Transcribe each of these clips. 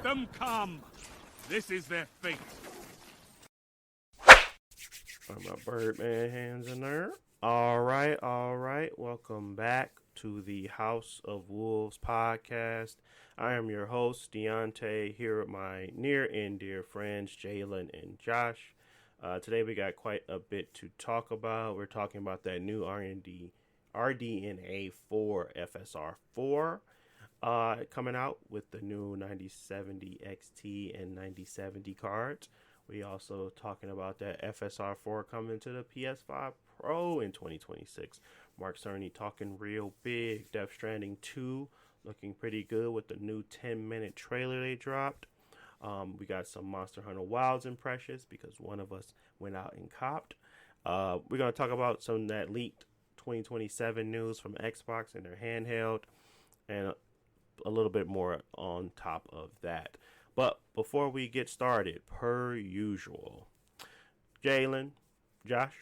them come. This is their fate. Put my Birdman hands in there. All right. Welcome back to the House of Wolves podcast. I am your host, Deontay, here with my near and dear friends, Jalen and Josh. Today we got quite a bit to talk about. We're talking about that new RDNA 4 FSR4 coming out with the new 9070 XT and 9070 cards. We also talking about that FSR4 coming to the PS5 Pro in 2026. Mark Cerny talking real big. Death Stranding 2 looking pretty good with the new 10-minute trailer they dropped. We got some Monster Hunter Wilds impressions because one of us went out and copped. We're going to talk about some of that leaked 2027 news from Xbox and their handheld and a little bit more on top of that. But before we get started, per usual, Jalen, Josh,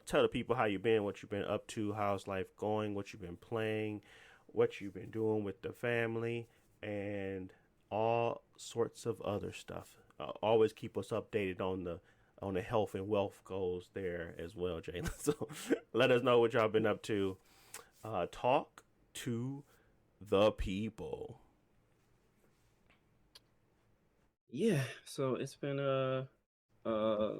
tell the people how you've been, what you've been up to, how's life going, what you've been playing, what you've been doing with the family, and all sorts of other stuff. Always keep us updated on the health and wealth goals there as well, Jalen. So let us know what y'all been up to. Talk to the people. Yeah, so it's been I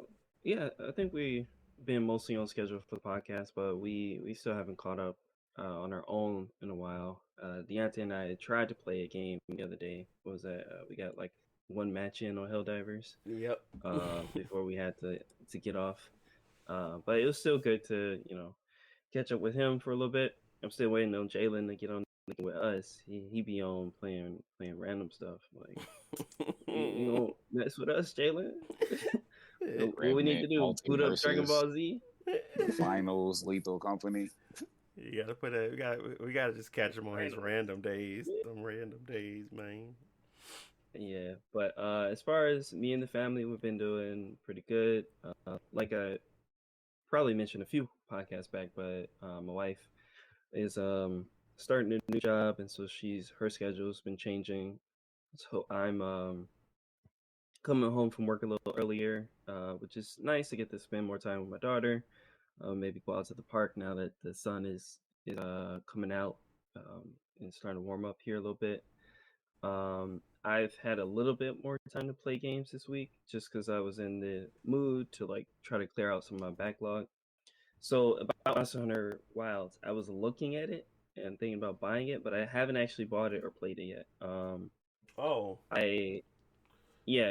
think we been mostly on schedule for the podcast, but we still haven't caught up on our own in a while. Deontay and I tried to play a game the other day. What was that? We got like one match in on Helldivers. Yep. Before we had to get off. But it was still good to, catch up with him for a little bit. I'm still waiting on Jalen to get on with us. He be on playing random stuff. Like, you don't mess with us, Jalen. What we need to do? Boot up Dragon Ball Z. The finals, Lethal Company. You gotta we gotta just catch him on his random days. Some random days, man. Yeah, but as far as me and the family, we've been doing pretty good. Like I probably mentioned a few podcasts back, but my wife is starting a new job, and so her schedule's been changing. So I'm coming home from work a little earlier, which is nice to get to spend more time with my daughter. Maybe go out to the park now that the sun is coming out and starting to warm up here a little bit. I've had a little bit more time to play games this week just because I was in the mood to like try to clear out some of my backlog. So about Monster Hunter Wilds, I was looking at it and thinking about buying it, but I haven't actually bought it or played it yet.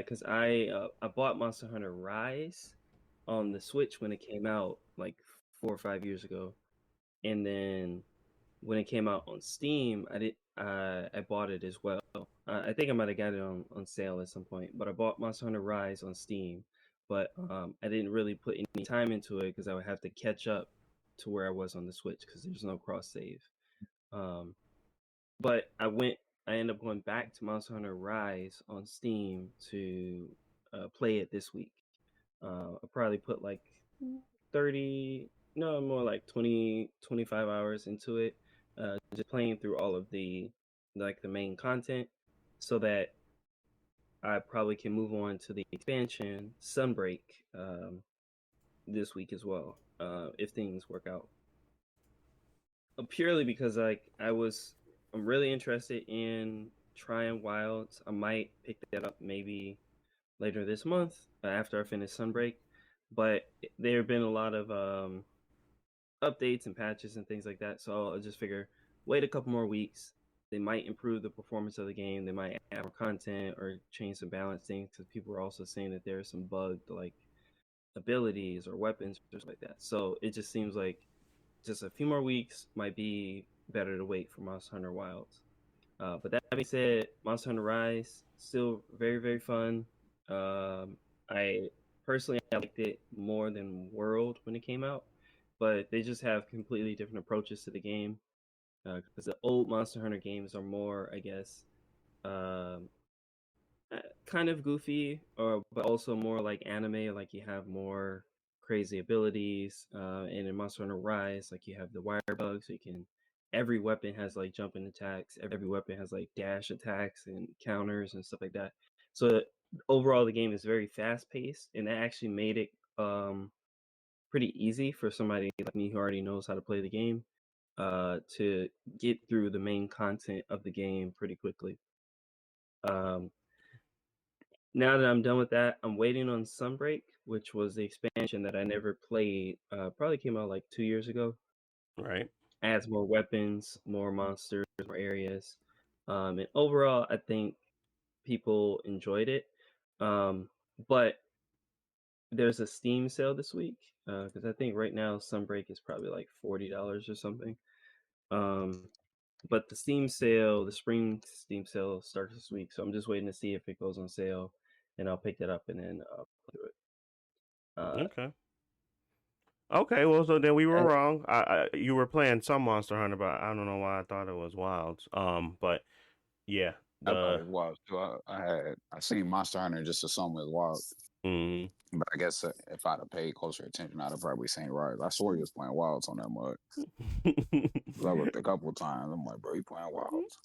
Because I bought Monster Hunter Rise on the Switch when it came out like 4 or 5 years ago, and then when it came out on Steam, I bought it as well. I think I might have got it on sale at some point, but I bought Monster Hunter Rise on Steam, but I didn't really put any time into it because I would have to catch up to where I was on the Switch because there's no cross save. But I ended up going back to Monster Hunter Rise on Steam to play it this week. I probably put like 20, 25 hours into it, just playing through all of the main content so that I probably can move on to the expansion Sunbreak this week as well, if things work out. Purely because I'm really interested in trying Wilds. I might pick that up maybe later this month after I finish Sunbreak, but there have been a lot of updates and patches and things like that, so I'll just figure wait a couple more weeks. They might improve the performance of the game. They might add more content or change some balance things because people are also saying that there are some bugged like abilities or weapons or stuff like that. So it just seems like just a few more weeks might be better to wait for Monster Hunter Wilds. But that being said, Monster Hunter Rise still very, very fun. I personally liked it more than World when it came out, but they just have completely different approaches to the game. Because the old Monster Hunter games are more, I guess, kind of goofy, but also more like anime. Like you have more crazy abilities, and in Monster Hunter Rise, like you have the wire bug, so you can every weapon has like jumping attacks. Every weapon has like dash attacks and counters and stuff like that. So overall, the game is very fast paced, and that actually made it pretty easy for somebody like me who already knows how to play the game to get through the main content of the game pretty quickly. Um, Now that I'm done with that, I'm waiting on Sunbreak, which was the expansion that I never played. Probably came out like 2 years ago. Right. Adds more weapons, more monsters, more areas. And overall, I think people enjoyed it. But there's a Steam sale this week because I think right now Sunbreak is probably like $40 or something. Um, but the Steam sale, the spring Steam sale starts this week, so I'm just waiting to see if it goes on sale, and I'll pick that up and then play through it. Okay. Okay, well, so then we were Uh, wrong. You were playing some Monster Hunter, but I don't know why I thought it was Wilds. But yeah, I thought it the was wild too. I seen Monster Hunter and just assumed it was wild. mm, But I guess if I'd have paid closer attention, I'd have probably seen Rise. I swore he was playing Wilds on that mug. 'Cause I looked a couple of times. I'm like, bro, he playing Wilds.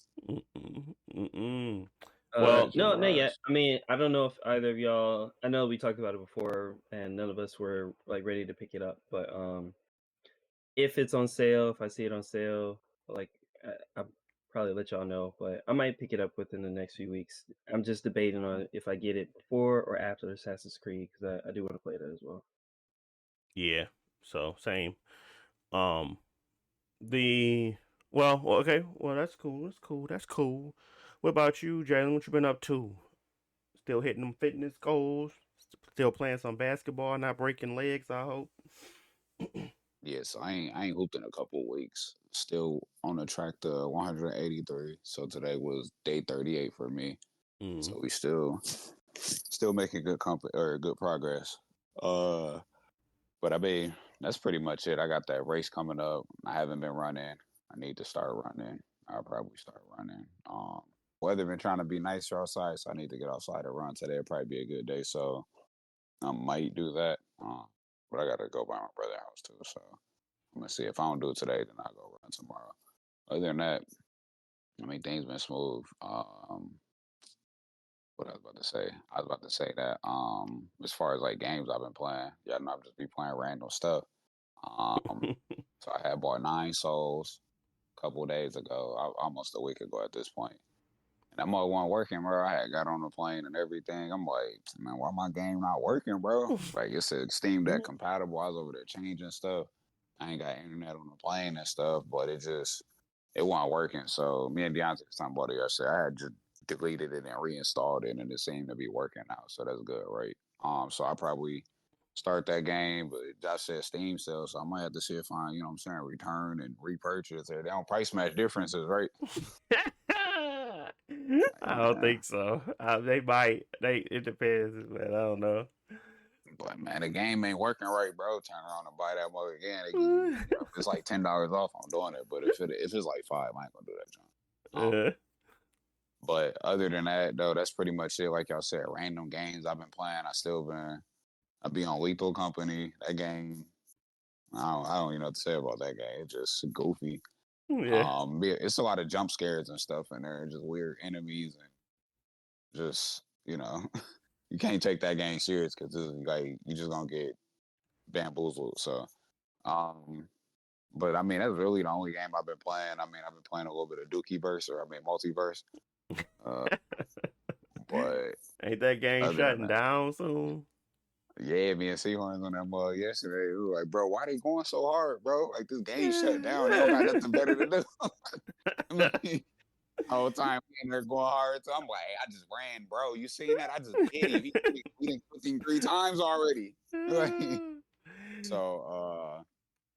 Mm-mm. Uh, Well, Crazy no, not yet. Rise. I mean, I don't know if either of y'all. I know we talked about it before, and none of us were like ready to pick it up. But if it's on sale, if I see it on sale, like I'll probably let y'all know. But I might pick it up within the next few weeks. I'm just debating on if I get it before or after Assassin's Creed because I do want to play that as well. yeah. So same. Um, the well, okay. Well, that's cool. That's cool. That's cool. What about you, Jalen? What you been up to? Still hitting them fitness goals? Still playing some basketball? Not breaking legs? I hope. Yeah, so I ain't hooped in a couple of weeks. Still on the track to 183. So today was day 38 for me. Mm. So we still making good progress. Uh, but I mean that's pretty much it. I got that race coming up. I haven't been running. I need to start running. I'll probably start running. Weather been trying to be nicer outside, so I need to get outside and run today. Will probably be a good day, so I might do that. But I gotta go by my brother's house too, so I'm gonna see if I don't do it today, then I'll go run tomorrow. Other than that, I mean things been smooth. What I was about to say, I was about to say that as far as like games I've been playing, yeah, I know I've just be playing random stuff. Um, so I had bought 9 souls a couple of days ago, almost a week ago at this point. And that mother wasn't working, bro. I had got on the plane and everything. I'm like, man, why my game not working, bro? Like it said Steam Deck compatible. I was over there changing stuff. I ain't got internet on the plane and stuff, but it wasn't working. So me and Deontay was talking about it yesterday. I had just deleted it and reinstalled it, and it seemed to be working now. So that's good, right? So I probably start that game, but Josh said Steam sale, so I might have to see if I, you know what I'm saying, return and repurchase. They don't price match differences, right? Like, I don't man. think so. They might. It depends, but I don't know. But man, the game ain't working right, bro. Turn around and buy that mug again. They give you, if it's like $10 off, I'm doing it. But if it's like five, I ain't gonna do that, John. uh, But other than that, though, that's pretty much it. Like y'all said, random games I've been playing. I be on Lethal Company. That game, I don't even know what to say about that game. It's just goofy. yeah. It's a lot of jump scares and stuff in there, just weird enemies and just you can't take that game serious because like you just gonna get bamboozled. So, um, but I mean that's really the only game I've been playing. I mean I've been playing a little bit of Dookie Verse Multiverse. Uh, but Ain't that game other than shutting that, down soon? yeah, me and Seahorns on that mug yesterday. We were like, bro, why they going so hard, bro? Like this game shut down. They don't got nothing better to do. I mean, whole time we in there going hard. So I'm like, I just ran, bro. You seen that? I just did it. We didn't put him 3 times already. Like, so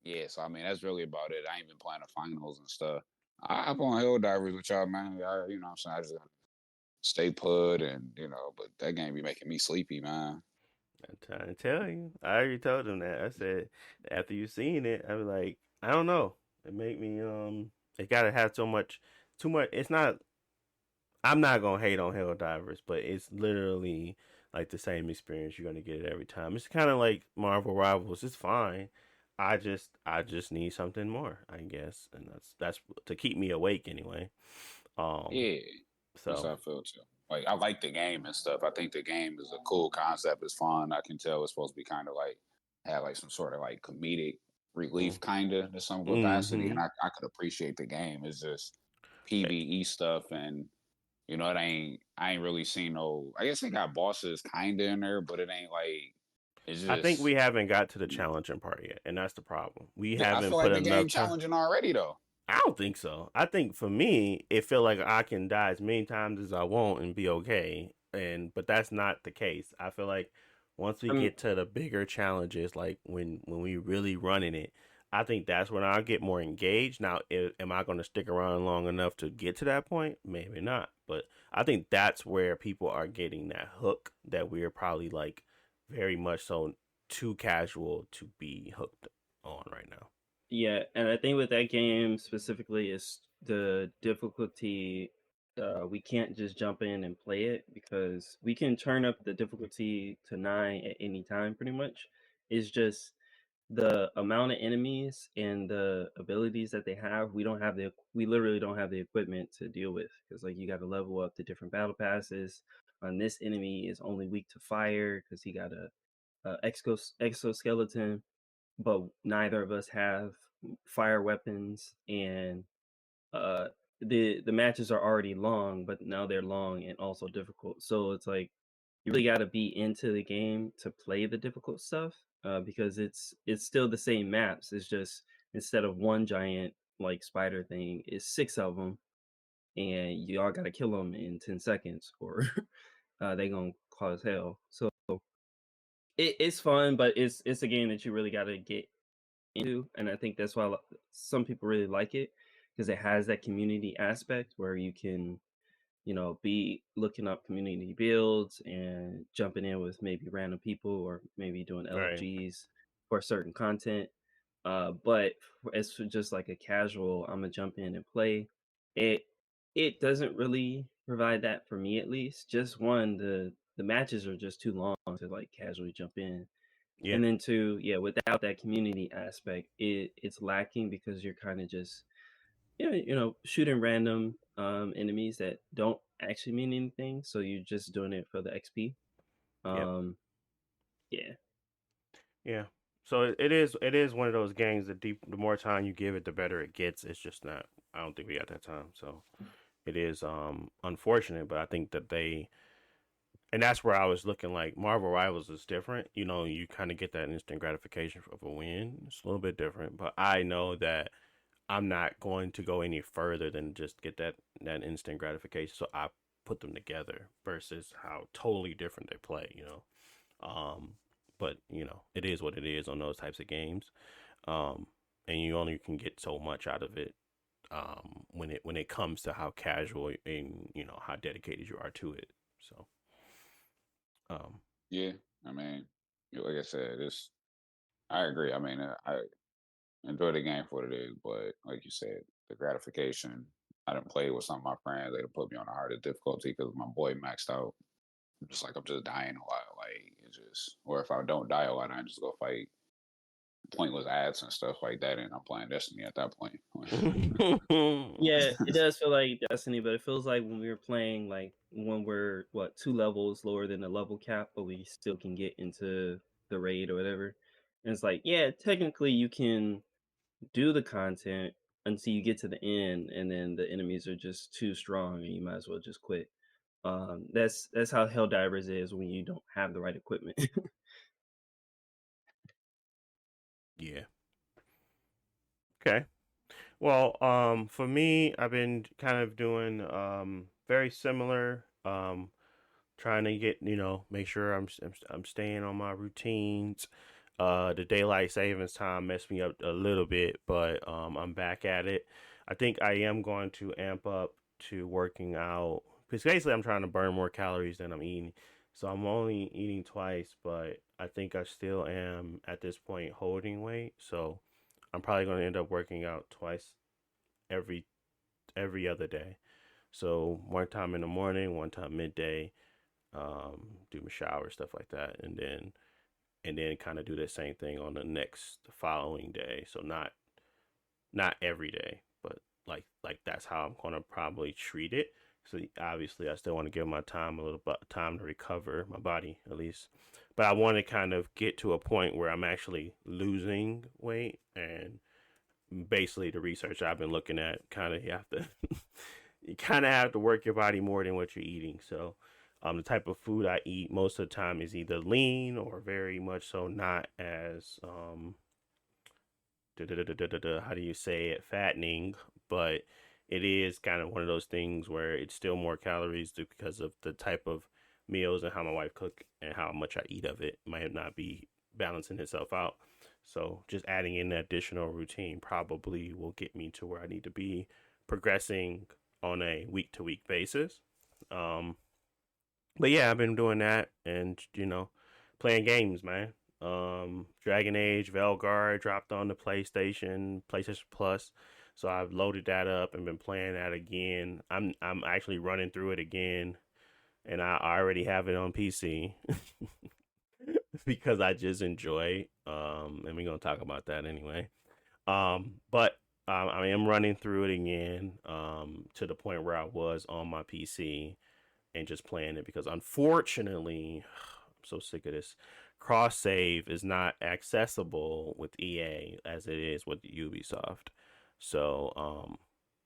yeah, so I mean that's really about it. I ain't been playing the finals and stuff. I up on Hill Divers with y'all, man. You know what I'm saying? I just gotta stay put and but that game be making me sleepy, man. I'm trying to tell you. I already told him that. I said after you seen it, I was like, I don't know. It make me it gotta have too much. It's not. I'm not gonna hate on Hell Divers, but it's literally like the same experience. You're gonna get it every time. It's kind of like Marvel Rivals. It's fine, I just need something more, I guess, and that's to keep me awake anyway. Um, Yeah, that's so how I feel too. Like I like the game and stuff. I think the game is a cool concept. It's fun. I can tell it's supposed to be kind of like have like some sort of like comedic relief kind of to some capacity, mm-hmm. and I could appreciate the game. It's just PVE stuff, and I ain't really seen no. I guess they got bosses kind of in there, but it ain't like it's I think we just. haven't got to the challenging part yet, and that's the problem. We I haven't feel put like the enough game time. challenging already though. I don't think so. I think for me, it feel like I can die as many times as I want and be okay. But that's not the case. I feel like once we I'm get to the bigger challenges, like when we really running it, I think that's when I'll get more engaged. Now, am I going to stick around long enough to get to that point? Maybe not. But I think that's where people are getting that hook that we're probably like very much so too casual to be hooked on right now. Yeah, and I think with that game specifically is the difficulty. We can't just jump in and play it because we can turn up the difficulty to 9 at any time, pretty much. It's just the amount of enemies and the abilities that they have. We literally don't have the equipment to deal with because like you got to level up the different battle passes. On this enemy is only weak to fire because he got a exoskeleton, but neither of us have fire weapons, and uh the matches are already long, but now they're long and also difficult. So it's like you really got to be into the game to play the difficult stuff, because it's still the same maps. It's just instead of one giant like spider thing, it's six of them, and you all got to kill them in 10 seconds or they gonna cause hell. So it's fun, but it's a game that you really got to get into, and I think that's why some people really like it because it has that community aspect where you can, be looking up community builds and jumping in with maybe random people or maybe doing Right. LFGs for certain content. But as for just like a casual, I'm gonna jump in and play. It it doesn't really provide that for me, at least. Just one, the matches are just too long to like casually jump in, Yeah. and then two, yeah, without that community aspect, it's lacking because you're kind of just, yeah, shooting random enemies that don't actually mean anything. So you're just doing it for the XP. Yep. Um, yeah, Yeah. So it is one of those games that the more time you give it, the better it gets. It's just not. I don't think we got that time. So it is unfortunate, but I think that and that's where I was looking like Marvel Rivals is different. You kind of get that instant gratification of a win. It's a little bit different, but I know that I'm not going to go any further than just get that instant gratification. So I put them together versus how totally different they play. Um, but it is what it is on those types of games. Um, and you only can get so much out of it. When it comes to how casual and how dedicated you are to it. So, um, Yeah, I mean, like I said, it's. I agree. I mean, I enjoy the game for what it is, but like you said, the gratification. I didn't play with some of my friends. They done put me on the hardest difficulty because my boy maxed out. I'm just dying a lot. Like it just, or if I don't die a lot, I just go fight pointless ads and stuff like that, and I'm playing Destiny at that point. yeah, it does feel like Destiny, but it feels like when we were playing, like when we're what, two levels lower than the level cap, but we still can get into the raid or whatever. And it's like, yeah, technically you can do the content until you get to the end, and then the enemies are just too strong, and you might as well just quit. That's how Helldivers is when you don't have the right equipment. yeah. Okay. Well, for me, I've been kind of doing very similar. Trying to make sure I'm staying on my routines. The daylight savings time messed me up a little bit, but I'm back at it. I think I am going to amp up to working out because basically I'm trying to burn more calories than I'm eating. So I'm only eating twice, but I think I still am at this point holding weight. So I'm probably going to end up working out twice every every other day. So one time in the morning, one time midday, do my shower, stuff like that, and then and then kind of do the same thing on the following day. So not every day, but like that's how I'm gonna probably treat it. So obviously, I still want to give my time a little bit time to recover, my body at least. But I want to kind of get to a point where I'm actually losing weight, and basically the research I've been looking at, kind of you have to you kind of have to work your body more than what you're eating. So the type of food I eat most of the time is either lean or very much so not as how do you say it, fattening, but it is kind of one of those things where it's still more calories because of the type of meals and how my wife cook and how much I eat of it might not be balancing itself out. So just adding in the additional routine probably will get me to where I need to be, progressing on a week to week basis. Um, but yeah, I've been doing that and playing games, man. Dragon Age Velgar dropped on the PlayStation Plus. So I've loaded that up and been playing that again. I'm actually running through it again, and I already have it on PC because I just enjoy. And we're gonna talk about that anyway. But I am running through it again. To the point where I was on my PC and just playing it because unfortunately, I'm so sick of this. Cross save is not accessible with EA as it is with Ubisoft. So,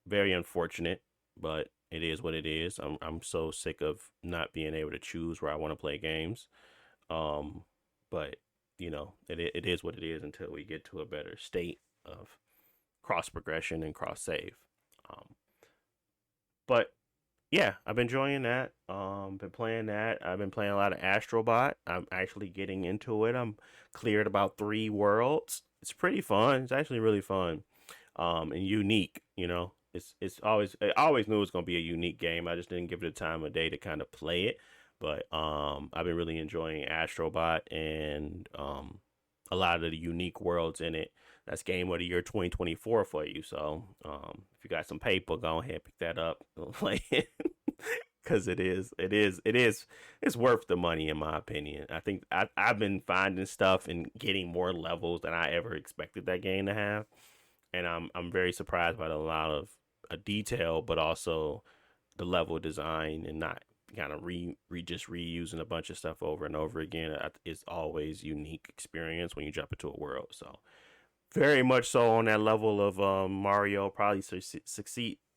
very unfortunate, but it is what it is. I'm so sick of not being able to choose where I want to play games. But it is what it is until we get to a better state of cross progression and cross save. But yeah, I've been enjoying that. Been playing that. I've been playing a lot of Astrobot. I'm actually getting into it. I'm cleared about 3 worlds. It's pretty fun. It's actually really fun. And unique, It's always I always knew it was gonna be a unique game. I just didn't give it the time of day to kind of play it. But I've been really enjoying Astrobot and a lot of the unique worlds in it. That's Game of the Year 2024 for you. So if you got some paper, go ahead, pick that up and play it. Because it's worth the money in my opinion. I think I've been finding stuff and getting more levels than I ever expected that game to have, and I'm very surprised by a lot of detail, but also the level design and not kind of just reusing a bunch of stuff over and over again. It's always unique experience when you jump into a world. So very much so on that level of Mario, probably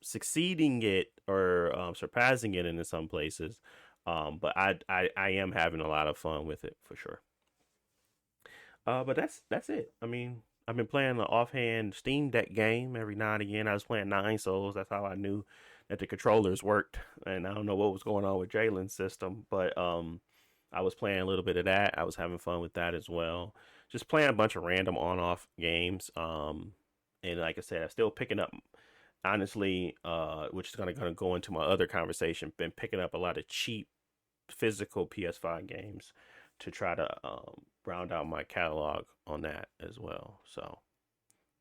succeeding it or surpassing it in some places. But I am having a lot of fun with it for sure. But that's it. I mean, I've been playing the offhand Steam Deck game every now and again. I was playing Nine Souls. That's how I knew that the controllers worked. And I don't know what was going on with Jalen's system, but I was playing a little bit of that. I was having fun with that as well. Just playing a bunch of random on-off games. And like I said, I'm still picking up, honestly, which is gonna go into my other conversation. Been picking up a lot of cheap physical PS5 games to try to round out my catalog on that as well. So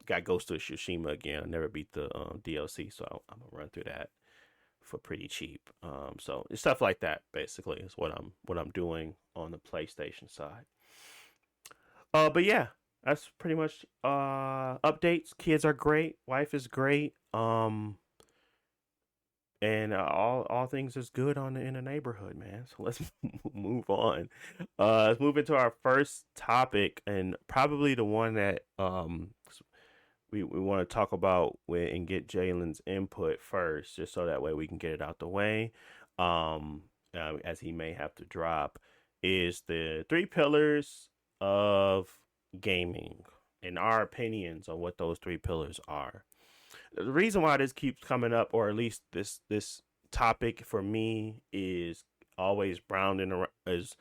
got Ghost of Tsushima again. I never beat the DLC, so I'm gonna run through that for pretty cheap. So it's stuff like that basically is what I'm doing on the PlayStation side. But yeah, that's pretty much updates. Kids are great. Wife is great. And all things is good in the neighborhood, man. So let's move on. Let's move into our first topic, and probably the one that we want to talk about and get Jalen's input first, just so that way we can get it out the way. As he may have to drop, is the 3 pillars of gaming and our opinions on what those 3 pillars are. The reason why this keeps coming up, or at least this topic for me, is always is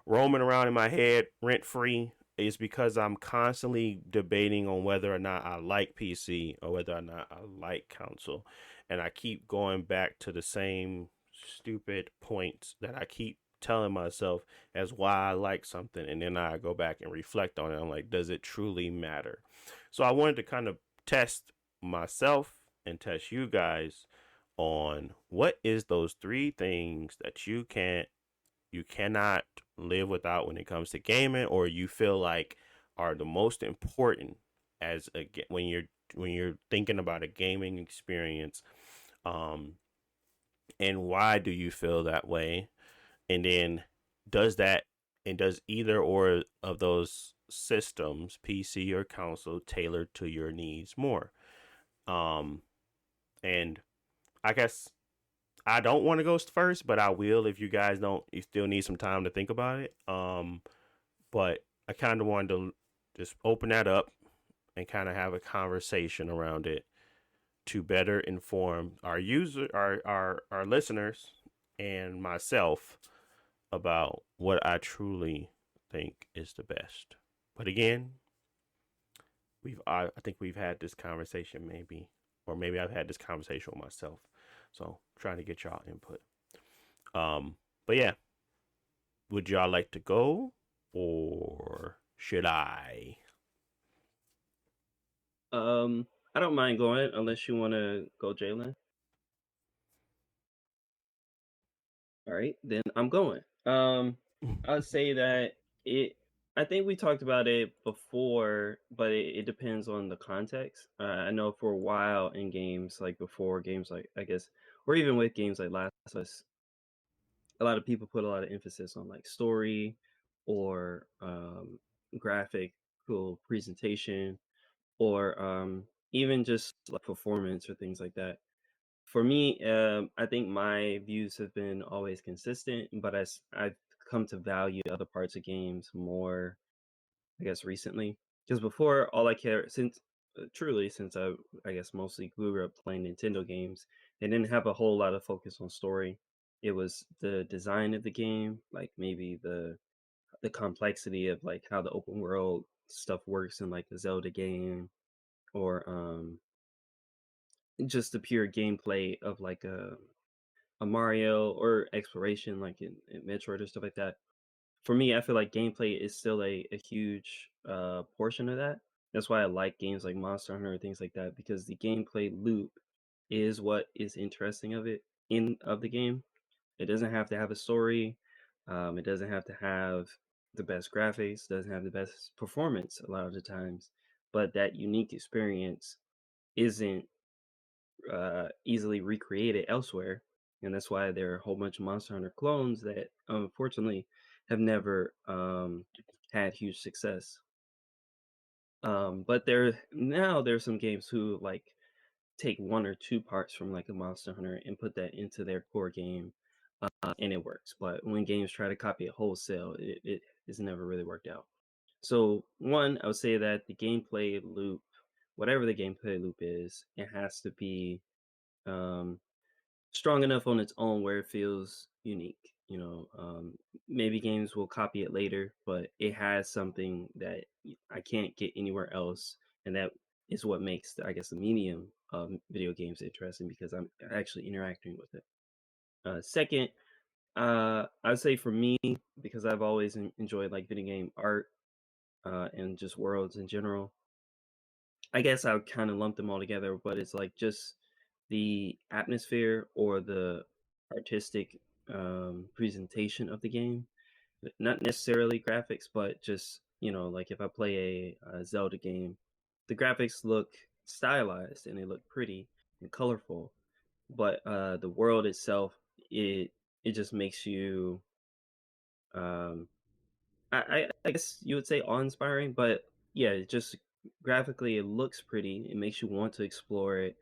roaming around in my head rent free, is because I'm constantly debating on whether or not I like PC or whether or not I like console, and I keep going back to the same stupid points that I keep telling myself as why I like something, and then I go back and reflect on it. I'm like, does it truly matter? So I wanted to kind of test myself and test you guys on what is those 3 things that you can't you cannot live without when it comes to gaming, or you feel like are the most important as when you're thinking about a gaming experience, um, and why do you feel that way? And then does that and does either or of those systems, PC or console, tailor to your needs more? Um, and I guess I don't want to go first, but I will if you guys don't. You still need some time to think about it. But I kind of wanted to just open that up and kind of have a conversation around it to better inform our listeners and myself about what I truly think is the best. But again, I think we've had this conversation maybe, or maybe I've had this conversation with myself. So trying to get y'all input. But yeah, would y'all like to go, or should I? I don't mind going unless you want to go, Jalen. All right, then I'm going. I would say that it. I think we talked about it before, but it depends on the context. I know for a while in games, like before games, like I guess, or even with games like Last of Us, a lot of people put a lot of emphasis on like story or graphical presentation or even just like performance or things like that. For me, I think my views have been always consistent, but I've come to value other parts of games more, I guess, recently. Because before, all I cared since truly since I guess mostly grew up playing Nintendo games, they didn't have a whole lot of focus on story. It was the design of the game, like maybe the complexity of like how the open world stuff works in like the Zelda game, or just the pure gameplay of like a Mario or exploration like in Metroid or stuff like that. For me, I feel like gameplay is still a huge portion of that. That's why I like games like Monster Hunter and things like that, because the gameplay loop is what is interesting of the game. It doesn't have to have a story. It doesn't have to have the best graphics. Doesn't have the best performance a lot of the times, but that unique experience isn't easily recreated elsewhere, and that's why there are a whole bunch of Monster Hunter clones that unfortunately have never had huge success. But there's some games who like take one or two parts from like a Monster Hunter and put that into their core game, and it works. But when games try to copy it wholesale, it has never really worked out. So one, I would say that the gameplay loop, whatever the gameplay loop is, it has to be um, strong enough on its own where it feels unique. Maybe games will copy it later, but it has something that I can't get anywhere else, and that is what makes, I guess, the medium of video games interesting because I'm actually interacting with it. Second, I'd say for me, because I've always enjoyed like video game art and just worlds in general. I guess I would kind of lump them all together, but it's like just the atmosphere or the artistic presentation of the game. Not necessarily graphics, but just, like if I play a Zelda game, the graphics look stylized and they look pretty and colorful, but the world itself, it just makes you um, I guess you would say awe-inspiring, but yeah, it just graphically it looks pretty. It makes you want to explore it.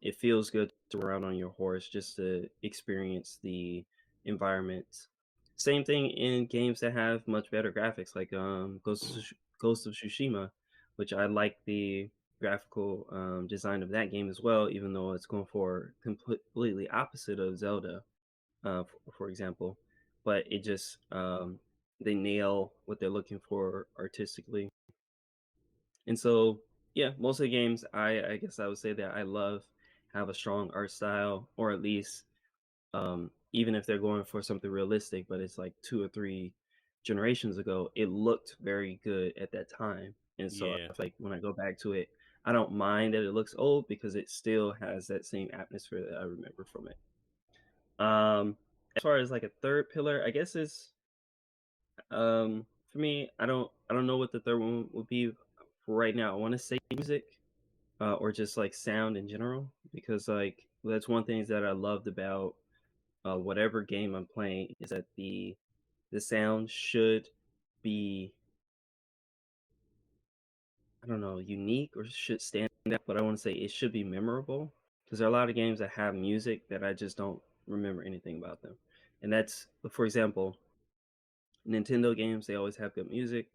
It feels good to ride on your horse just to experience the environments. Same thing in games that have much better graphics, like Ghost of Tsushima, which I like the graphical design of that game as well, even though it's going for completely opposite of Zelda, for example. But it just they nail what they're looking for artistically. And so, yeah, most of the games I guess I would say that I love have a strong art style, or at least even if they're going for something realistic, but it's like 2 or 3 generations ago, it looked very good at that time. And so Yeah. I feel like when I go back to it, I don't mind that it looks old because it still has that same atmosphere that I remember from it. Um, as far as like a third pillar, I guess it's for me. I don't know what the third one would be for right now. I want to say music, or just like sound in general, because like that's one thing that I loved about whatever game I'm playing is that the sound should be, I don't know, unique or should stand out, but I want to say it should be memorable because there are a lot of games that have music that I just don't remember anything about them. And that's, for example, Nintendo games, they always have good music.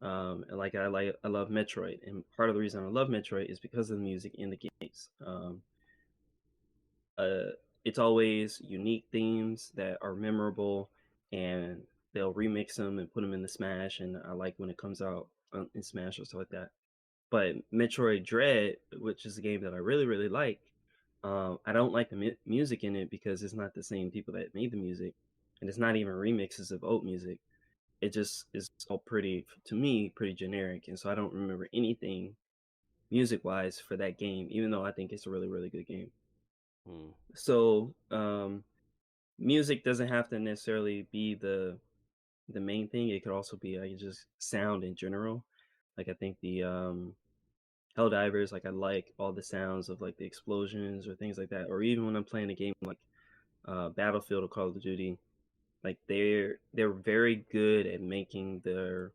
And I love Metroid, and part of the reason I love Metroid is because of the music in the games. Uh, it's always unique themes that are memorable, and they'll remix them and put them in the Smash. And I like when it comes out in Smash or stuff like that. But Metroid Dread, which is a game that I really, really like, I don't like the music in it because it's not the same people that made the music, and it's not even remixes of old music. It just is all pretty, to me, pretty generic, and so I don't remember anything music-wise for that game, even though I think it's a really, really good game. Hmm. So, music doesn't have to necessarily be the main thing. It could also be like just sound in general. Like I think the Helldivers, like I like all the sounds of like the explosions or things like that. Or even when I'm playing a game like Battlefield or Call of Duty, like they're very good at making their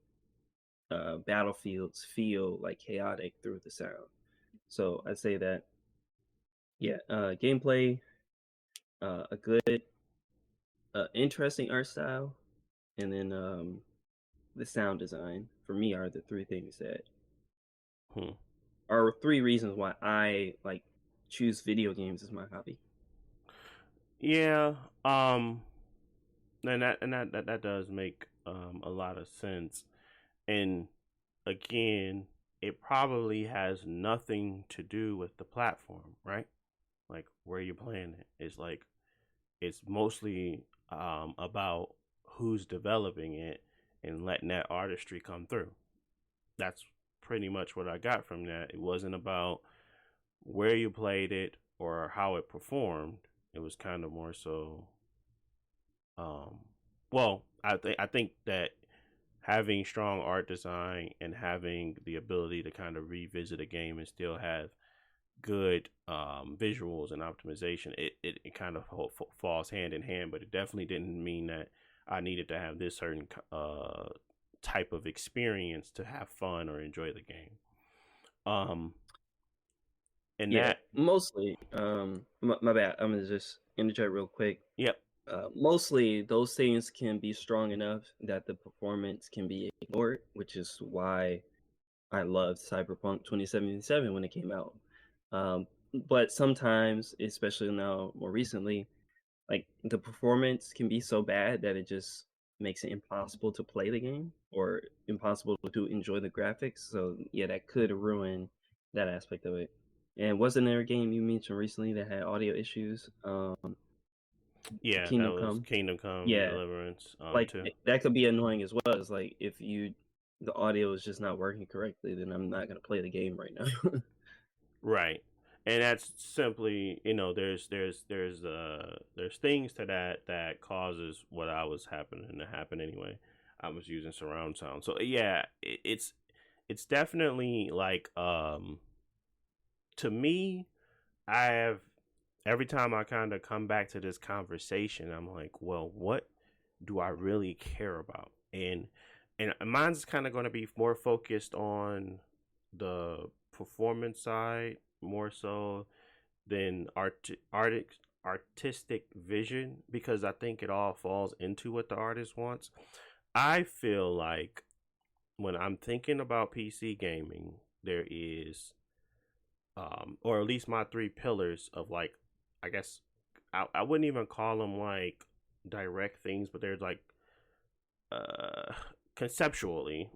battlefields feel like chaotic through the sound. So I'd say that, yeah, gameplay, a good, interesting art style, and then the sound design for me are the three things that Hmm. are three reasons why I like choose video games as my hobby. Yeah. And that does make a lot of sense. And again, it probably has nothing to do with the platform, right? Like where you're playing it. It's mostly about who's developing it and letting that artistry come through. That's pretty much what I got from that. It wasn't about where you played it or how it performed. It was kind of more so um well, I think that having strong art design and having the ability to kind of revisit a game and still have good visuals and optimization, it kind of falls hand in hand. But it definitely didn't mean that I needed to have this certain type of experience to have fun or enjoy the game. Um, and Yeah, that, mostly. My bad. I'm gonna just interject real quick. yep, Mostly, those things can be strong enough that the performance can be ignored, which is why I loved Cyberpunk 2077 when it came out. Um, but sometimes, especially now more recently, like the performance can be so bad that it just makes it impossible to play the game or impossible to enjoy the graphics. So yeah, that could ruin that aspect of it. And wasn't there a game you mentioned recently that had audio issues? yeah, that Kingdom was Come. Kingdom Come Yeah, Deliverance like too. that could be annoying as well. It's like if the audio is just not working correctly, then I'm not gonna play the game right now. Right. And that's simply, there's things to that causes what I was happening to happen anyway. I was using surround sound. So yeah, it's definitely like to me, I have every time I kind of come back to this conversation, I'm like, well, what do I really care about? And mine's kind of going to be more focused on the performance side more so than artistic vision, because I think it all falls into what the artist wants. I feel like when I'm thinking about PC gaming, there is or at least my three pillars of like, I guess I wouldn't even call them like direct things, but there's like uh conceptually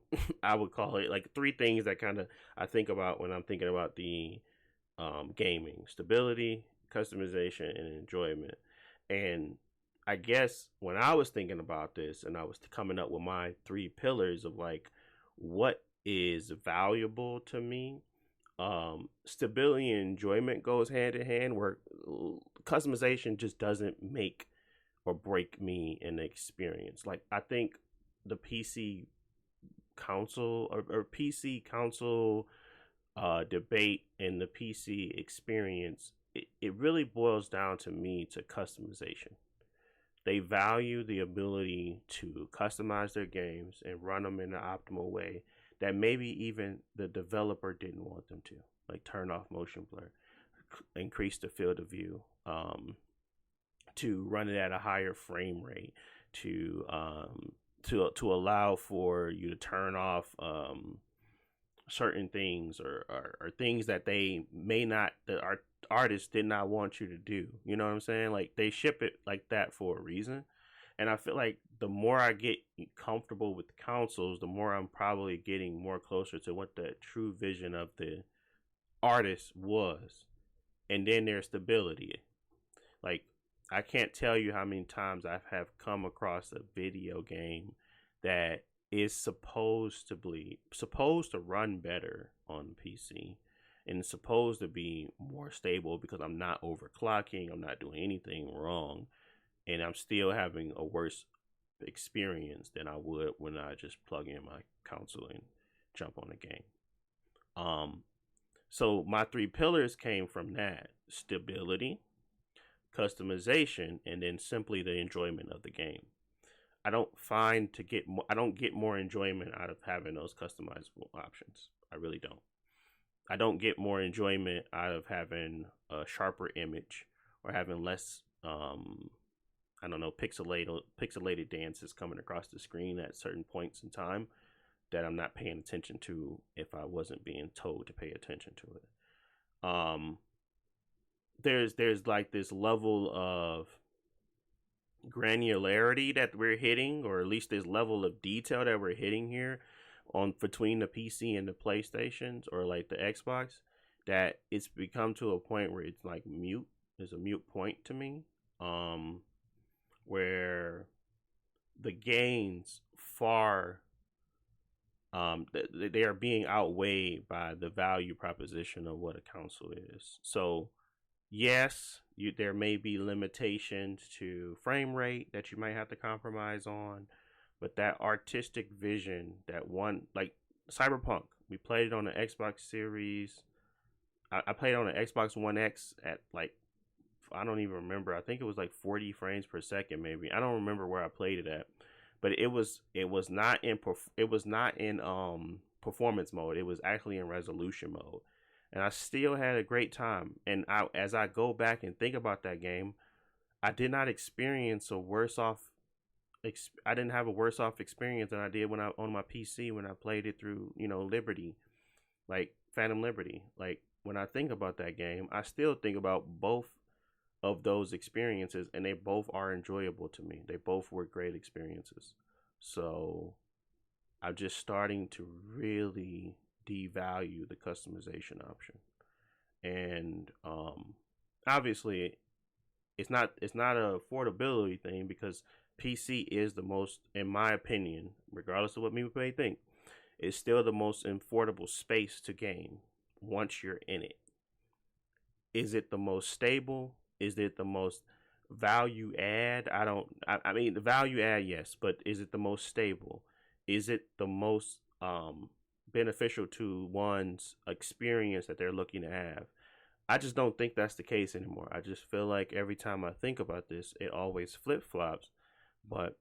I would call it like three things that kind of I think about when I'm thinking about the gaming: stability, customization, and enjoyment. And I guess when I was thinking about this and I was coming up with my three pillars of like what is valuable to me, stability and enjoyment goes hand in hand, where customization just doesn't make or break me in the experience. Like, I think the PC console or PC console debate and the PC experience, it really boils down to me to customization. They value the ability to customize their games and run them in an optimal way that maybe even the developer didn't want them to, like turn off motion blur, increase the field of view, to run it at a higher frame rate, to allow for you to turn off certain things or things that they may not, the artists did not want you to do. You know what I'm saying? Like, they ship it like that for a reason. And I feel like the more I get comfortable with the consoles, the more I'm probably getting more closer to what the true vision of the artist was. And then there's stability. Like, I can't tell you how many times I have come across a video game that is supposed to run better on PC and it's supposed to be more stable because I'm not overclocking, I'm not doing anything wrong, and I'm still having a worse experience than I would when I just plug in my console and jump on the game. So my 3 pillars came from that: stability, customization, and then simply the enjoyment of the game. I don't get more enjoyment out of having those customizable options. I really don't. I don't get more enjoyment out of having a sharper image or having less, pixelated dances coming across the screen at certain points in time that I'm not paying attention to if I wasn't being told to pay attention to it. There's like this level of granularity that we're hitting, or at least this level of detail that we're hitting here on between the PC and the PlayStations or like the Xbox, that it's become to a point where it's like mute. There's a mute point to me, where the gains far they are being outweighed by the value proposition of what a console is. So yes, there may be limitations to frame rate that you might have to compromise on, but that artistic vision, that one, like Cyberpunk, we played it on the Xbox Series. I played it on the Xbox One X at like, I don't even remember. I think it was like 40 frames per second, maybe. I don't remember where I played it at, but it was not in performance mode. It was actually in resolution mode. And I still had a great time. And as I go back and think about that game, I did not experience a worse off. I didn't have a worse off experience than I did when I on my PC when I played it through, Liberty, like Phantom Liberty. Like, when I think about that game, I still think about both of those experiences, and they both are enjoyable to me. They both were great experiences. So I'm just starting to really devalue the customization option. And obviously it's not an affordability thing, because PC is the most, in my opinion, regardless of what people may think, it's still the most affordable space to game once you're in it. Is it the most stable? Is it the most value add? I mean, the value add, yes, but is it the most stable? Is it the most beneficial to one's experience that they're looking to have? I just don't think that's the case anymore. I just feel like every time I think about this, it always flip-flops. But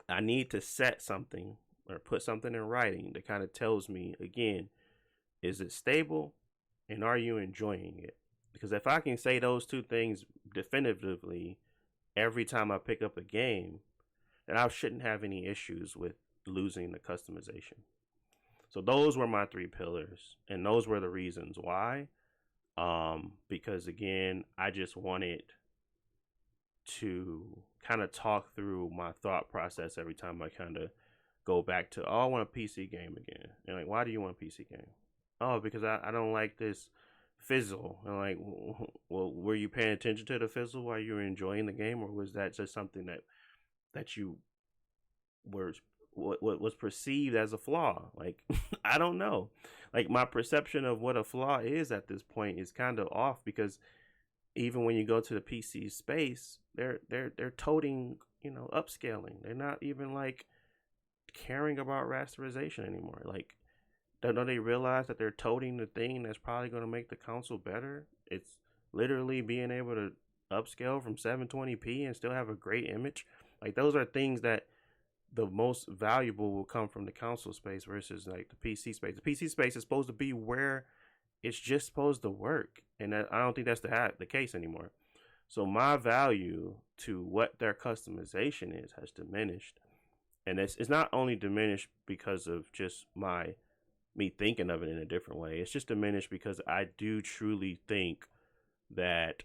I need to set something or put something in writing that kind of tells me, again, is it stable and are you enjoying it? Because if I can say those two things definitively every time I pick up a game, then I shouldn't have any issues with losing the customization. So those were my 3 pillars, and those were the reasons why. Because again, I just wanted to kind of talk through my thought process every time I kind of go back to, oh, I want a PC game again. And like, why do you want a PC game? Oh, because I don't like this fizzle. And like, well, were you paying attention to the fizzle while you were enjoying the game, or was that just something that you were what was perceived as a flaw? Like, I don't know. Like, my perception of what a flaw is at this point is kind of off, because even when you go to the PC space, they're toting, upscaling. They're not even like caring about rasterization anymore. Like, don't they realize that they're toting the thing that's probably going to make the console better? It's literally being able to upscale from 720p and still have a great image. Like, those are things that the most valuable will come from the console space versus like the PC space. The PC space is supposed to be where it's just supposed to work, and I don't think that's the case anymore. So my value to what their customization is has diminished, and it's not only diminished because of just me thinking of it in a different way. It's just diminished because I do truly think that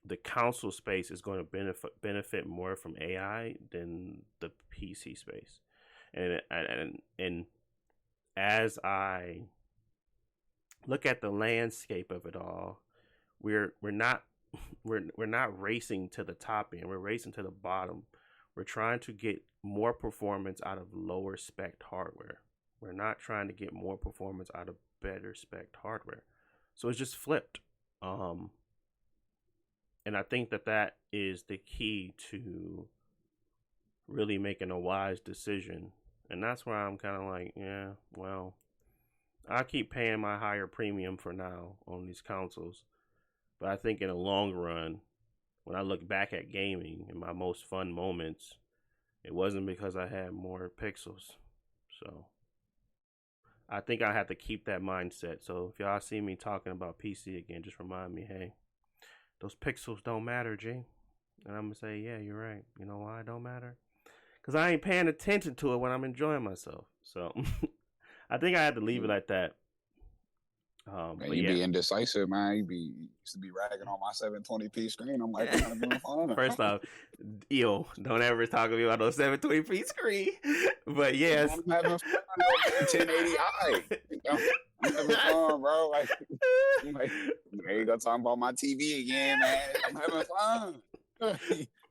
the console space is going to benefit more from AI than the PC space, and as I look at the landscape of it all, we're not racing to the top end. We're racing to the bottom. We're trying to get more performance out of lower spec hardware. We're not trying to get more performance out of better spec hardware. So it's just flipped. And I think that is the key to really making a wise decision. And that's why I'm kind of like, yeah, well, I keep paying my higher premium for now on these consoles. But I think in the long run, when I look back at gaming in my most fun moments, it wasn't because I had more pixels. So I think I have to keep that mindset. So if y'all see me talking about PC again, just remind me, hey, those pixels don't matter, G. And I'm going to say, yeah, you're right. You know why it don't matter? Because I ain't paying attention to it when I'm enjoying myself. So I think I had to leave it like that. Man, but you yeah. be indecisive, man. You used to be ragging on my 720p screen. I'm like, I'm not doing fine. First off, don't ever talk to me about those 720p screen. But yes, I'm having fun over 1080i. I'm having fun, bro. Like, there you go, talking about my TV again, man. I'm having fun.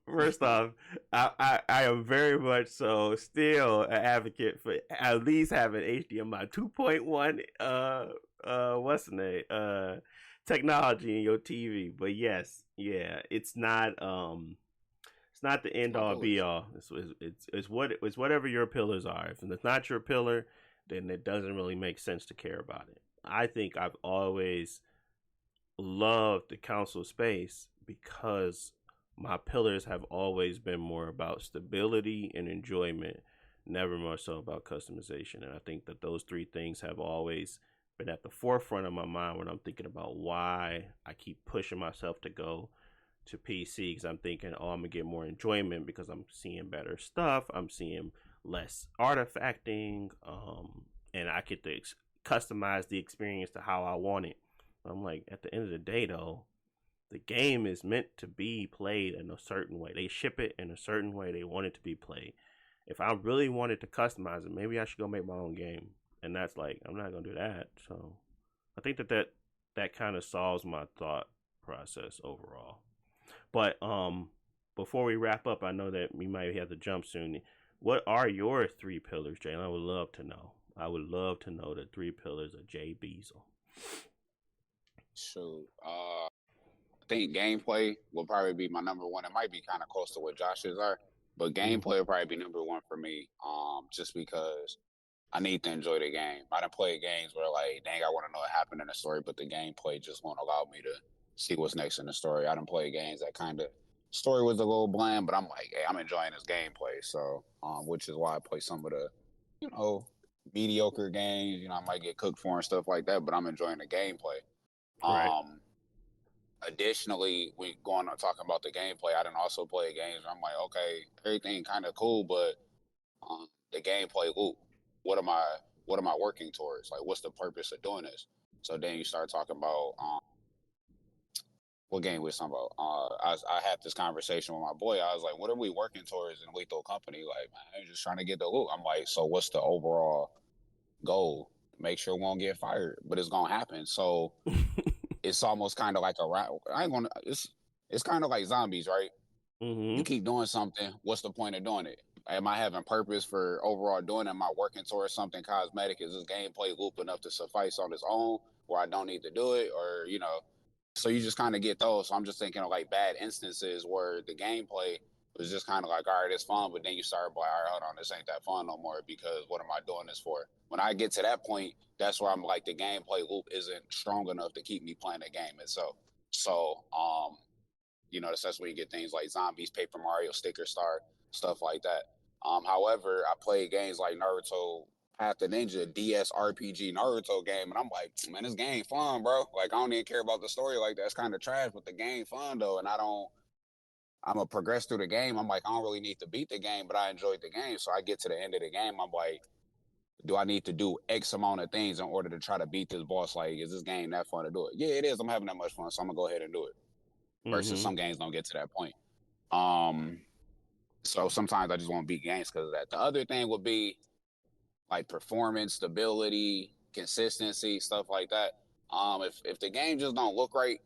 First off, I am very much so still an advocate for at least having HDMI 2.1 what's the name technology in your TV. But yes, yeah, it's not the end all be all. It's whatever your pillars are. If it's not your pillar, then it doesn't really make sense to care about it. I think I've always loved the console space because my pillars have always been more about stability and enjoyment, never more so about customization. And I think that those three things have always been at the forefront of my mind when I'm thinking about why I keep pushing myself to go to PC, because I'm thinking, oh, I'm gonna get more enjoyment because I'm seeing better stuff, I'm seeing less artifacting, and I get to customize the experience to how I want it. I'm like, at the end of the day, though, the game is meant to be played in a certain way. They ship it in a certain way they want it to be played. If I really wanted to customize it, maybe I should go make my own game. And that's like, I'm not gonna do that. So I think that kind of solves my thought process overall. But before we wrap up, I know that we might have to jump soon. What are your three pillars, Jalen? I would love to know. I would love to know the three pillars of Jay Beazle. So, I think gameplay will probably be my number one. It might be kind of close to what Josh's are, but gameplay will probably be number one for me. Just because I need to enjoy the game. I done played games where like, dang, I want to know what happened in the story, but the gameplay just won't allow me to see what's next in the story. I done played games that kind of story was a little bland, but I'm like, hey, I'm enjoying this gameplay. So, which is why I play some of the, mediocre games. I might get cooked for and stuff like that, but I'm enjoying the gameplay. Right. Additionally, we going on talking about the gameplay. I done also play games where I'm like, okay, everything kind of cool, but the gameplay loop. What am I working towards? Like, what's the purpose of doing this? So then you start talking about what game we was talking about. I had this conversation with my boy. I was like, what are we working towards in Lethal Company? Like, man, I'm just trying to get the loot. I'm like, so what's the overall goal? Make sure we won't get fired, but it's gonna happen. So it's almost kind of like it's kind of like zombies, right? Mm-hmm. You keep doing something. What's the point of doing it? Am I having purpose for overall doing it? Am I working towards something cosmetic? Is this gameplay loop enough to suffice on its own where I don't need to do it? Or, So you just kind of get those. So I'm just thinking of like bad instances where the gameplay was just kind of like, all right, it's fun, but then you start like, all right, hold on, this ain't that fun no more because what am I doing this for? When I get to that point, that's where I'm like, the gameplay loop isn't strong enough to keep me playing the game itself. So, that's where you get things like zombies, Paper Mario, Sticker Star, stuff like that. However, I play games like Naruto Path to Ninja, DS RPG Naruto game, and I'm like, man, this game fun, bro. Like, I don't even care about the story like that. It's kind of trash, but the game fun though, and I'm gonna progress through the game. I'm like, I don't really need to beat the game, but I enjoyed the game. So I get to the end of the game, I'm like, do I need to do X amount of things in order to try to beat this boss? Like, is this game that fun to do it? Yeah, it is. I'm having that much fun, so I'm gonna go ahead and do it. Versus some games don't get to that point. So sometimes I just want to beat games because of that. The other thing would be like performance, stability, consistency, stuff like that. If the game just don't look right,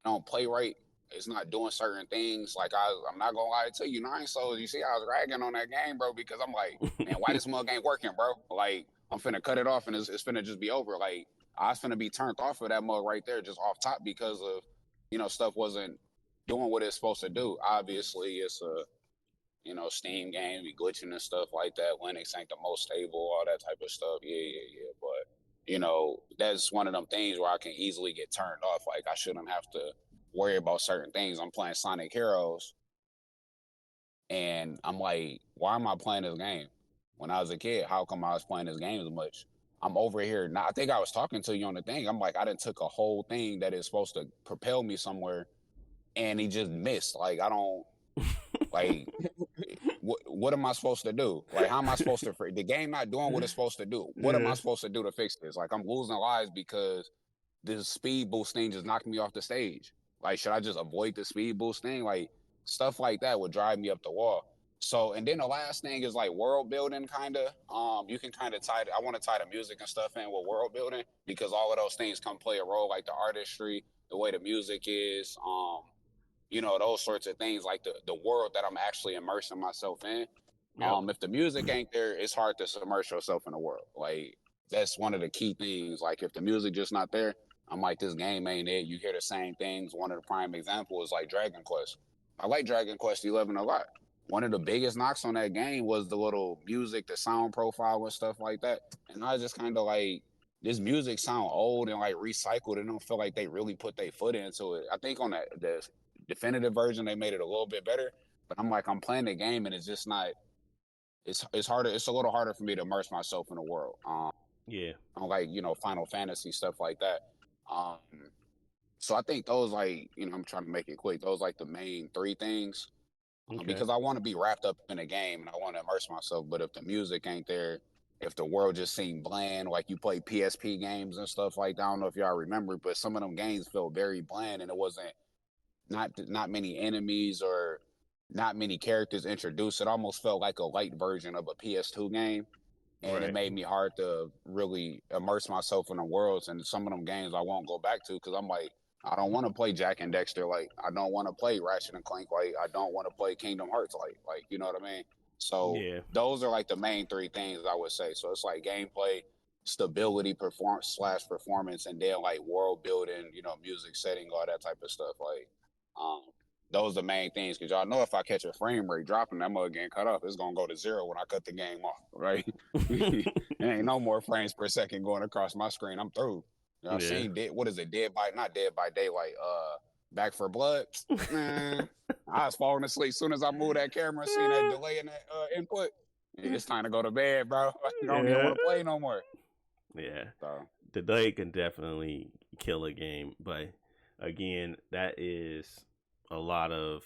don't play right, it's not doing certain things. Like I'm not gonna lie to you, 9 souls. You see, I was ragging on that game, bro, because I'm like, man, why this mug ain't working, bro? Like I'm finna cut it off and it's finna just be over. Like I was finna be turned off of that mug right there, just off top because of stuff wasn't doing what it's supposed to do. Obviously, it's a Steam game, be glitching and stuff like that. Linux ain't the most stable, all that type of stuff. Yeah. But, that's one of them things where I can easily get turned off. Like, I shouldn't have to worry about certain things. I'm playing Sonic Heroes, and I'm like, why am I playing this game? When I was a kid, how come I was playing this game as much? I'm over here. Now, I think I was talking to you on the thing. I'm like, I done took a whole thing that is supposed to propel me somewhere, and he just missed. Like, I don't, like, what am I supposed to do? Like, how am I supposed to? The game not doing what it's supposed to do. What am I supposed to do to fix this? Like, I'm losing lives because this speed boost thing just knocked me off the stage. Like, should I just avoid the speed boost thing? Like, stuff like that would drive me up the wall. So, and then the last thing is like world building, kind of. You can kind of I want to tie the music and stuff in with world building because all of those things come play a role, like the artistry, the way the music is. Those sorts of things, like the world that I'm actually immersing myself in. Yep. If the music ain't there, it's hard to submerge yourself in the world. Like that's one of the key things. Like if the music just not there, I'm like, this game ain't it. You hear the same things. One of the prime examples is like Dragon Quest. I like Dragon Quest 11 a lot. One of the biggest knocks on that game was the little music, the sound profile and stuff like that. And I just kind of like, this music sound old and like recycled. And don't feel like they really put their foot into it. I think on the definitive version they made it a little bit better, but I'm playing the game and it's just not. It's harder. It's a little harder for me to immerse myself in the world. Yeah. On like Final Fantasy stuff like that. So I think those like I'm trying to make it quick. Those like the main three things. Okay. Because I want to be wrapped up in a game and I want to immerse myself. But if the music ain't there, if the world just seemed bland, like you play PSP games and stuff like that, I don't know if y'all remember, but some of them games felt very bland and it wasn't not many enemies or not many characters introduced. It almost felt like a light version of a PS2 game. And it made me hard to really immerse myself in the worlds. And some of them games I won't go back to because I'm like, I don't want to play Jack and Dexter. Like, I don't want to play Ratchet and Clank. Like, I don't want to play Kingdom Hearts. Like, you know what I mean? So those are like the main three things I would say. So it's like gameplay, stability, performance, and then like world building, music setting, all that type of stuff. Like, those are the main things because y'all know if I catch a frame rate dropping, that mug getting cut off, it's gonna go to 0 when I cut the game off, right? It ain't no more frames per second going across my screen. I'm through. I've seen what is it? Not Dead by Daylight. Back for Blood. Man, I was falling asleep as soon as I moved that camera and seen that delay in that input. It's time to go to bed, bro. I don't even want to play no more. Yeah. So the delay can definitely kill a game, but again, that is a lot of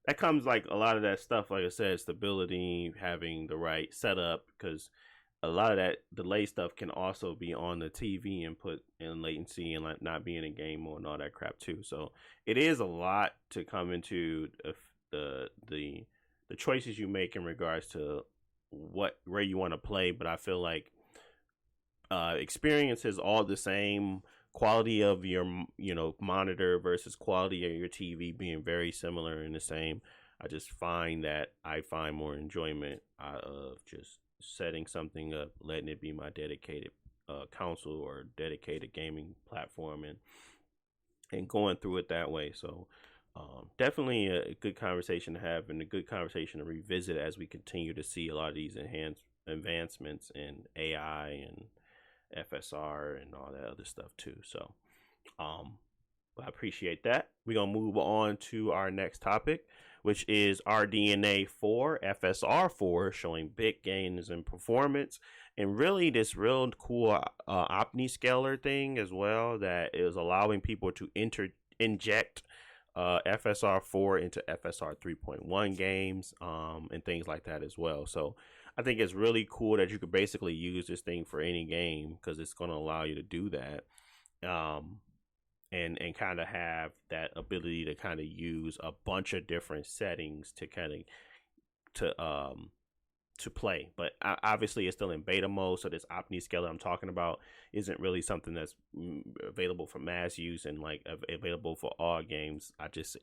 that comes like a lot of that stuff, like I said, stability, having the right setup, because a lot of that delay stuff can also be on the TV input and latency and like not being in game mode and all that crap too. So it is a lot to come into the choices you make in regards to where you want to play. But I feel like experience is all the same. Quality of your monitor versus quality of your TV being very similar and the same. I just find that I find more enjoyment out of just setting something up, letting it be my dedicated console or dedicated gaming platform, and and going through it that way. So definitely a good conversation to have and a good conversation to revisit as we continue to see a lot of these advancements in AI and FSR and all that other stuff too. So I appreciate that. We're going to move on to our next topic, which is RDNA 4, FSR4, showing big gains in performance. And really this real cool OmniScaler thing as well that is allowing people to inject FSR4 into FSR 3.1 games and things like that as well. So I think it's really cool that you could basically use this thing for any game because it's going to allow you to do that. And kind of have that ability to kind of use a bunch of different settings to kind of to play. But obviously it's still in beta mode, so this OmniScaler I'm talking about isn't really something that's available for mass use and like available for all games.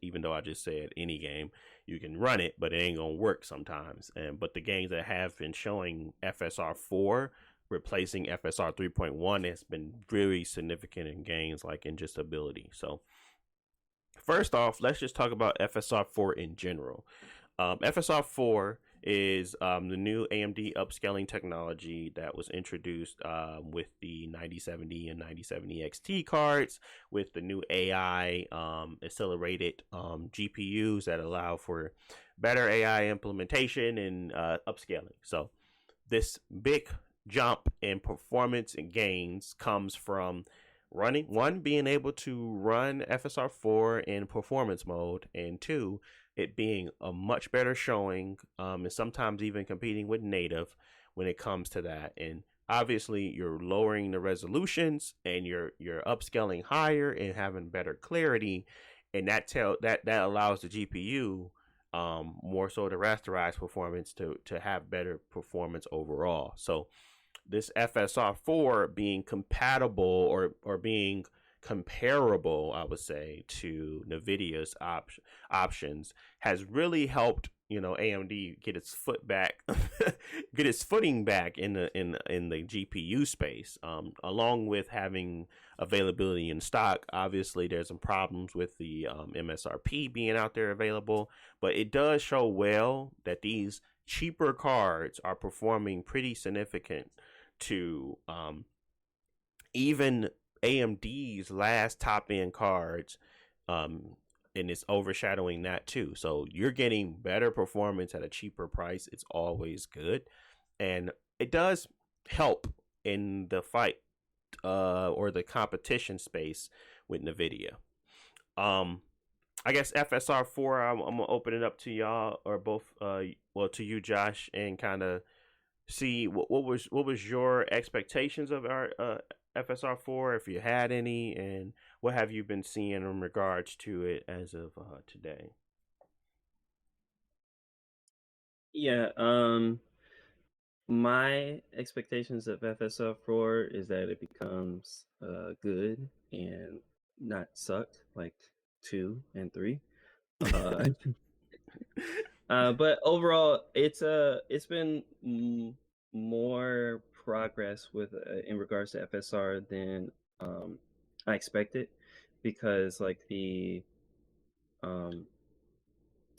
Even though I just said any game you can run it, but it ain't gonna work sometimes. But the games that have been showing FSR4 replacing FSR 3.1 has been very significant in gains, like in just ability. So first off, let's just talk about FSR4 in general. FSR4 is the new AMD upscaling technology that was introduced with the 9070 and 9070 XT cards, with the new AI accelerated GPUs that allow for better AI implementation and upscaling. So this big jump in performance and gains comes from being able to run FSR4 in performance mode, and two, it being a much better showing and sometimes even competing with native when it comes to that. And obviously you're lowering the resolutions and you're upscaling higher and having better clarity, and that allows the GPU more so to rasterize performance to have better performance overall. So this FSR4 being compatible or being comparable, I would say, to NVIDIA's options has really helped, AMD get its footing back in the GPU space, along with having availability in stock. Obviously, there's some problems with the MSRP being out there available, but it does show well that these cheaper cards are performing pretty significant to even AMD's last top end cards, and it's overshadowing that too. So you're getting better performance at a cheaper price. It's always good, and it does help in the fight or the competition space with NVIDIA. I guess FSR4, I'm gonna open it up to y'all or both, to you, Josh, and kind of see what was your expectations of our FSR4, if you had any, and what have you been seeing in regards to it as of today? Yeah, my expectations of FSR4 is that it becomes good and not suck like 2 and 3. But overall, it's been more progress with in regards to FSR than I expected, because like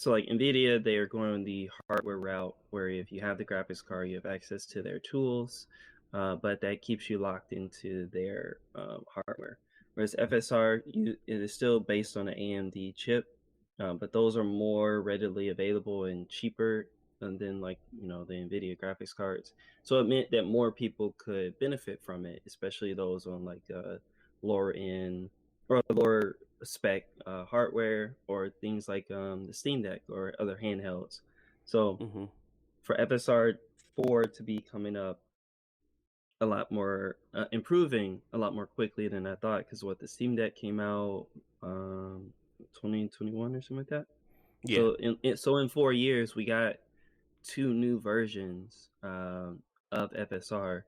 so like NVIDIA, they are going the hardware route where if you have the graphics card, you have access to their tools, but that keeps you locked into their hardware. Whereas FSR, it is still based on an AMD chip, but those are more readily available and cheaper than like the NVIDIA graphics cards. So it meant that more people could benefit from it, especially those on like lower end or lower spec hardware, or things like the Steam Deck or other handhelds. So for FSR4 to be coming up a lot more, improving a lot more quickly than I thought, because what the Steam Deck came out 2021 or something like that. Yeah. So in 4 years we got 2 new versions of FSR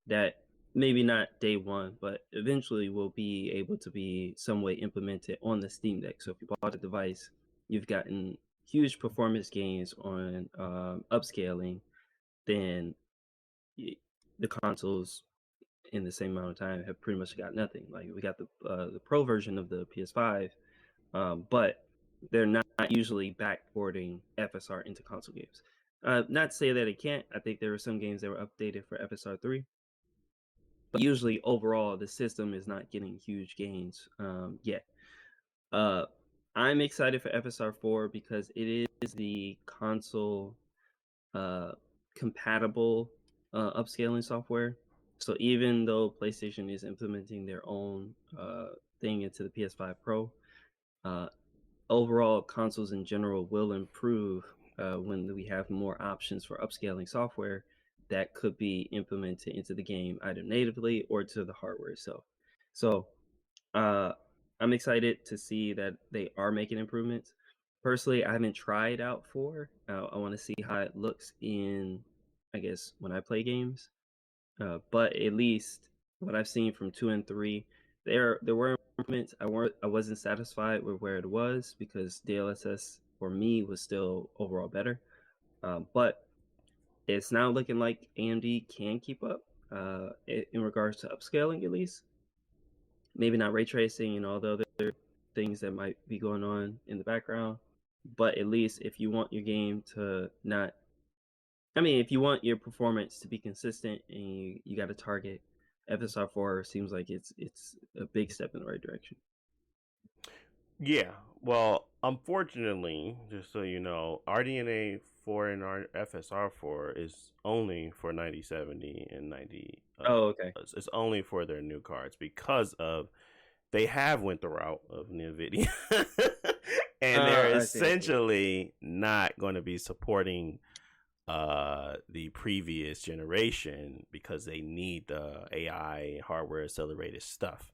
that maybe not day one, but eventually will be able to be some way implemented on the Steam Deck. So if you bought the device, you've gotten huge performance gains on upscaling than the consoles in the same amount of time have pretty much got nothing. Like we got the Pro version of the PS5, but they're not usually backporting FSR into console games. Not to say that it can't. I think there were some games that were updated for FSR3, but usually overall the system is not getting huge gains yet. I'm excited for FSR4 because it is the console compatible upscaling software. So even though PlayStation is implementing their own thing into the PS5 Pro, overall consoles in general will improve when we have more options for upscaling software that could be implemented into the game either natively or to the hardware itself. So I'm excited to see that they are making improvements. Personally, I haven't tried out 4. I want to see how it looks in, I guess, when I play games. But at least what I've seen from 2 and 3, there were improvements. I wasn't satisfied with where it was because DLSS for me was still overall better. But it's now looking like AMD can keep up in regards to upscaling at least. Maybe not ray tracing and all the other things that might be going on in the background, but at least if you want your game to not, I mean, if you want your performance to be consistent and you got to target, FSR4 seems like it's a big step in the right direction. Yeah, well, unfortunately, just so you know, RDNA 4 and FSR4 is only for 9070 and 90. Oh, okay. It's only for their new cards because of they have went the route of NVIDIA, and they're I see. essentially not going to be supporting the previous generation because they need the AI hardware accelerated stuff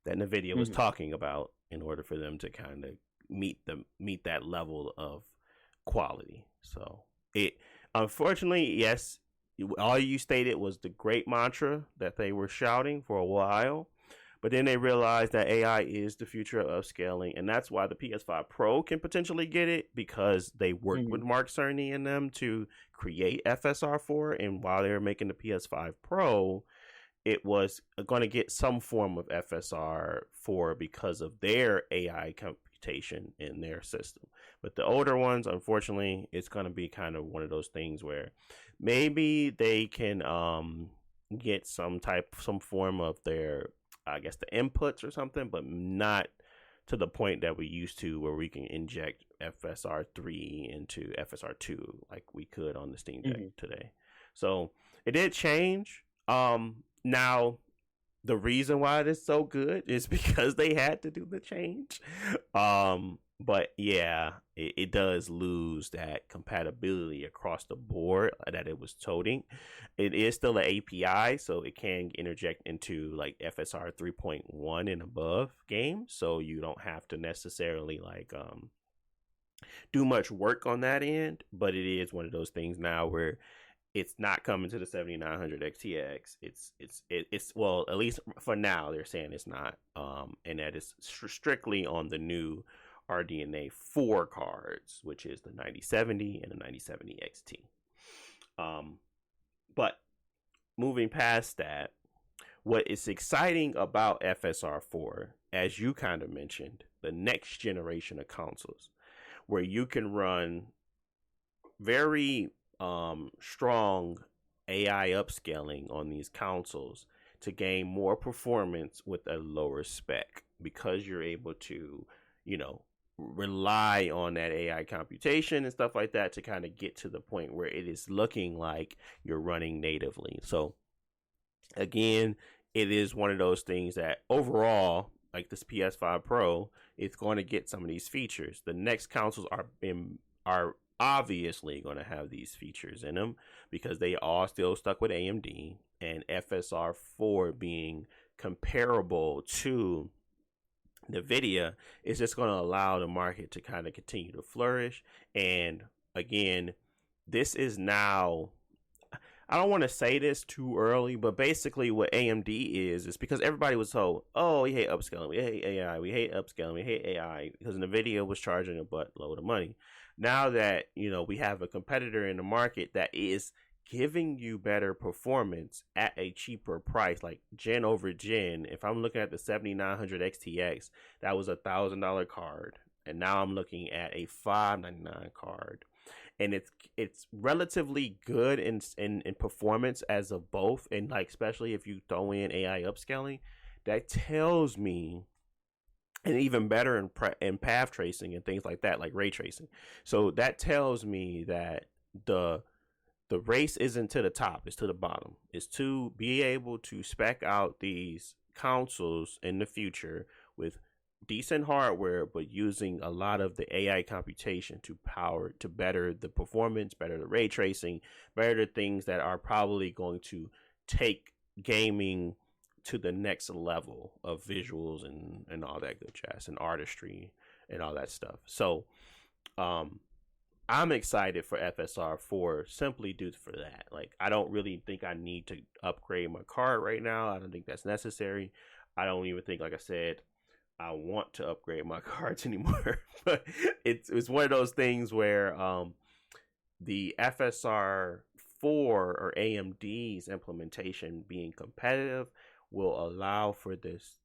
that NVIDIA was talking about in order for them to kind of meet that level of quality. So it, unfortunately, yes, all you stated was the great mantra that they were shouting for a while, but then they realized that AI is the future of upscaling, and that's why the PS5 Pro can potentially get it, because they worked with Mark Cerny and them to create FSR4, and while they were making the PS5 Pro, it was going to get some form of FSR4 because of their AI computation in their system. But the older ones, unfortunately, it's going to be kind of one of those things where maybe they can get some form of their, I guess, the inputs or something, but not to the point that we used to where we can inject FSR3 into FSR2 like we could on the Steam Deck today. So it did change. Now, the reason why it is so good is because they had to do the change. But yeah, it does lose that compatibility across the board that it was toting. It is still an API, so it can interject into like FSR 3.1 and above games. So you don't have to necessarily like do much work on that end. But it is one of those things now where it's not coming to the 7900 XTX. It's well, at least for now, they're saying it's not. And that is strictly on the new RDNA 4 cards, which is the 9070 and the 9070 XT. But moving past that, what is exciting about FSR4, as you kind of mentioned, the next generation of consoles, where you can run very strong AI upscaling on these consoles to gain more performance with a lower spec, because you're able to, rely on that AI computation and stuff like that to kind of get to the point where it is looking like you're running natively. So again, it is one of those things that overall, like this PS5 Pro, it's going to get some of these features. The next consoles are obviously going to have these features in them because they are still stuck with AMD, and FSR4 being comparable to NVIDIA is just going to allow the market to kind of continue to flourish. And again, this is now, I don't want to say this too early, but basically what AMD is because everybody was told, oh, we hate upscaling, we hate AI, we hate upscaling, we hate AI, because NVIDIA was charging a buttload of money. Now that, we have a competitor in the market that is giving you better performance at a cheaper price, like gen over gen. If I'm looking at the 7900 XTX, that was $1,000 card, and now I'm looking at a $599 card, and it's relatively good in performance as of both, and like especially if you throw in AI upscaling, that tells me, and even better in path tracing and things like that, like ray tracing. So that tells me that the race isn't to the top, it's to the bottom. It's to be able to spec out these consoles in the future with decent hardware, but using a lot of the AI computation to better the performance, better the ray tracing, better the things that are probably going to take gaming to the next level of visuals and all that good jazz and artistry and all that stuff. So I'm excited for FSR4 simply due for that. Like, I don't really think I need to upgrade my card right now. I don't think that's necessary. I don't even think, like I said, I want to upgrade my cards anymore. But it's one of those things where the FSR4 or AMD's implementation being competitive will allow for this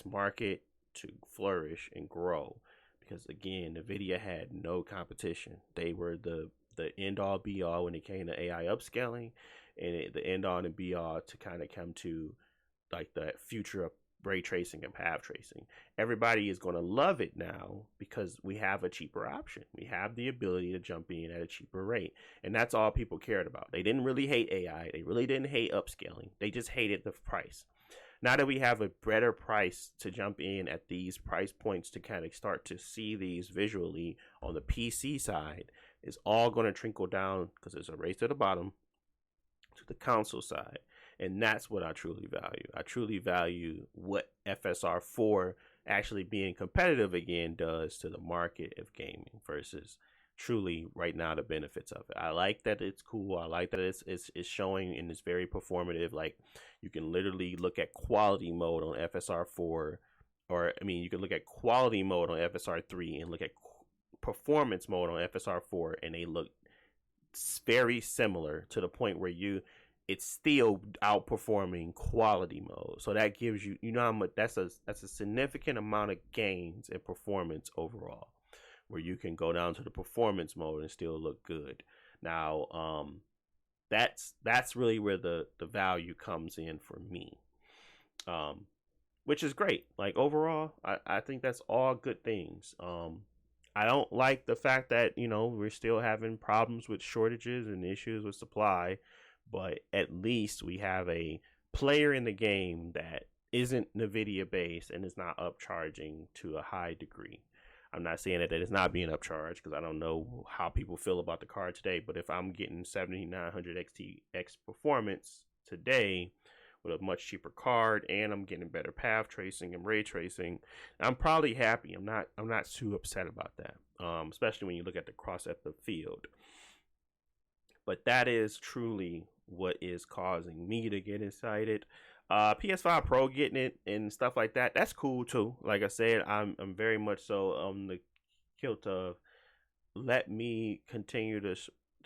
market to flourish and grow. Because again, NVIDIA had no competition. They were the end all be all when it came to AI upscaling, and the end all and be all to kind of come to like the future of ray tracing and path tracing. Everybody is going to love it now because we have a cheaper option. We have the ability to jump in at a cheaper rate, and that's all people cared about. They didn't really hate AI. They really didn't hate upscaling. They just hated the price. Now that we have a better price to jump in at these price points to kind of start to see these visually on the PC side, is all going to trickle down, because there's a race to the bottom, to the console side. And that's what I truly value. I truly value what FSR4 actually being competitive again does to the market of gaming versus truly right now the benefits of it. I like that it's cool. I like that it's showing and it's very performative. Like, you can literally look at quality mode on FSR4, or I mean, you can look at quality mode on FSR3 and look at performance mode on FSR4, and they look very similar to the point where it's still outperforming quality mode. So that gives you, how much that's a significant amount of gains in performance overall, where you can go down to the performance mode and still look good. Now, that's really where the value comes in for me, which is great. Like, overall, I think that's all good things. I don't like the fact that, we're still having problems with shortages and issues with supply, but at least we have a player in the game that isn't NVIDIA based and is not upcharging to a high degree. I'm not saying that it's not being upcharged, because I don't know how people feel about the card today. But if I'm getting 7900 XTX performance today with a much cheaper card, and I'm getting better path tracing and ray tracing, I'm probably happy. I'm not too upset about that, especially when you look at the cross at the field. But that is truly what is causing me to get excited. PS5 Pro getting it and stuff like that, that's cool too. Like I said, I'm very much so on the kilt of, let me continue to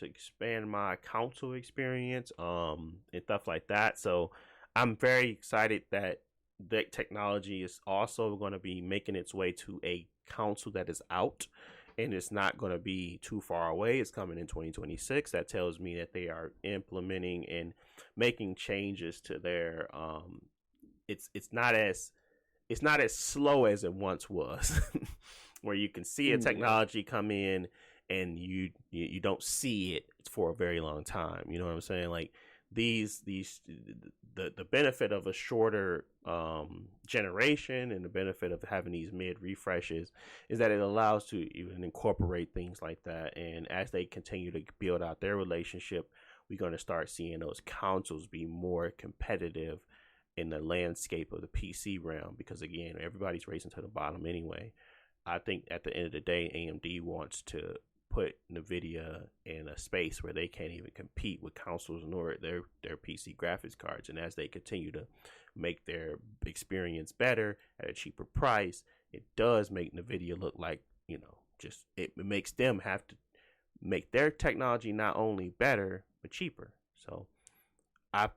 expand my console experience and stuff like that. So I'm very excited that that technology is also going to be making its way to a console that is out, and it's not going to be too far away. It's coming in 2026. That tells me that they are implementing and making changes to their it's not as slow as it once was, where you can see a technology come in and you don't see it for a very long time. You know what I'm saying? Like, the benefit of a shorter generation and the benefit of having these mid refreshes is that it allows to even incorporate things like that. And as they continue to build out their relationship, we're going to start seeing those consoles be more competitive in the landscape of the PC realm, because again, everybody's racing to the bottom anyway. I think at the end of the day, AMD wants to put NVIDIA in a space where they can't even compete with consoles nor their PC graphics cards. And as they continue to make their experience better at a cheaper price, it does make NVIDIA look like, just it makes them have to make their technology not only better but cheaper. So I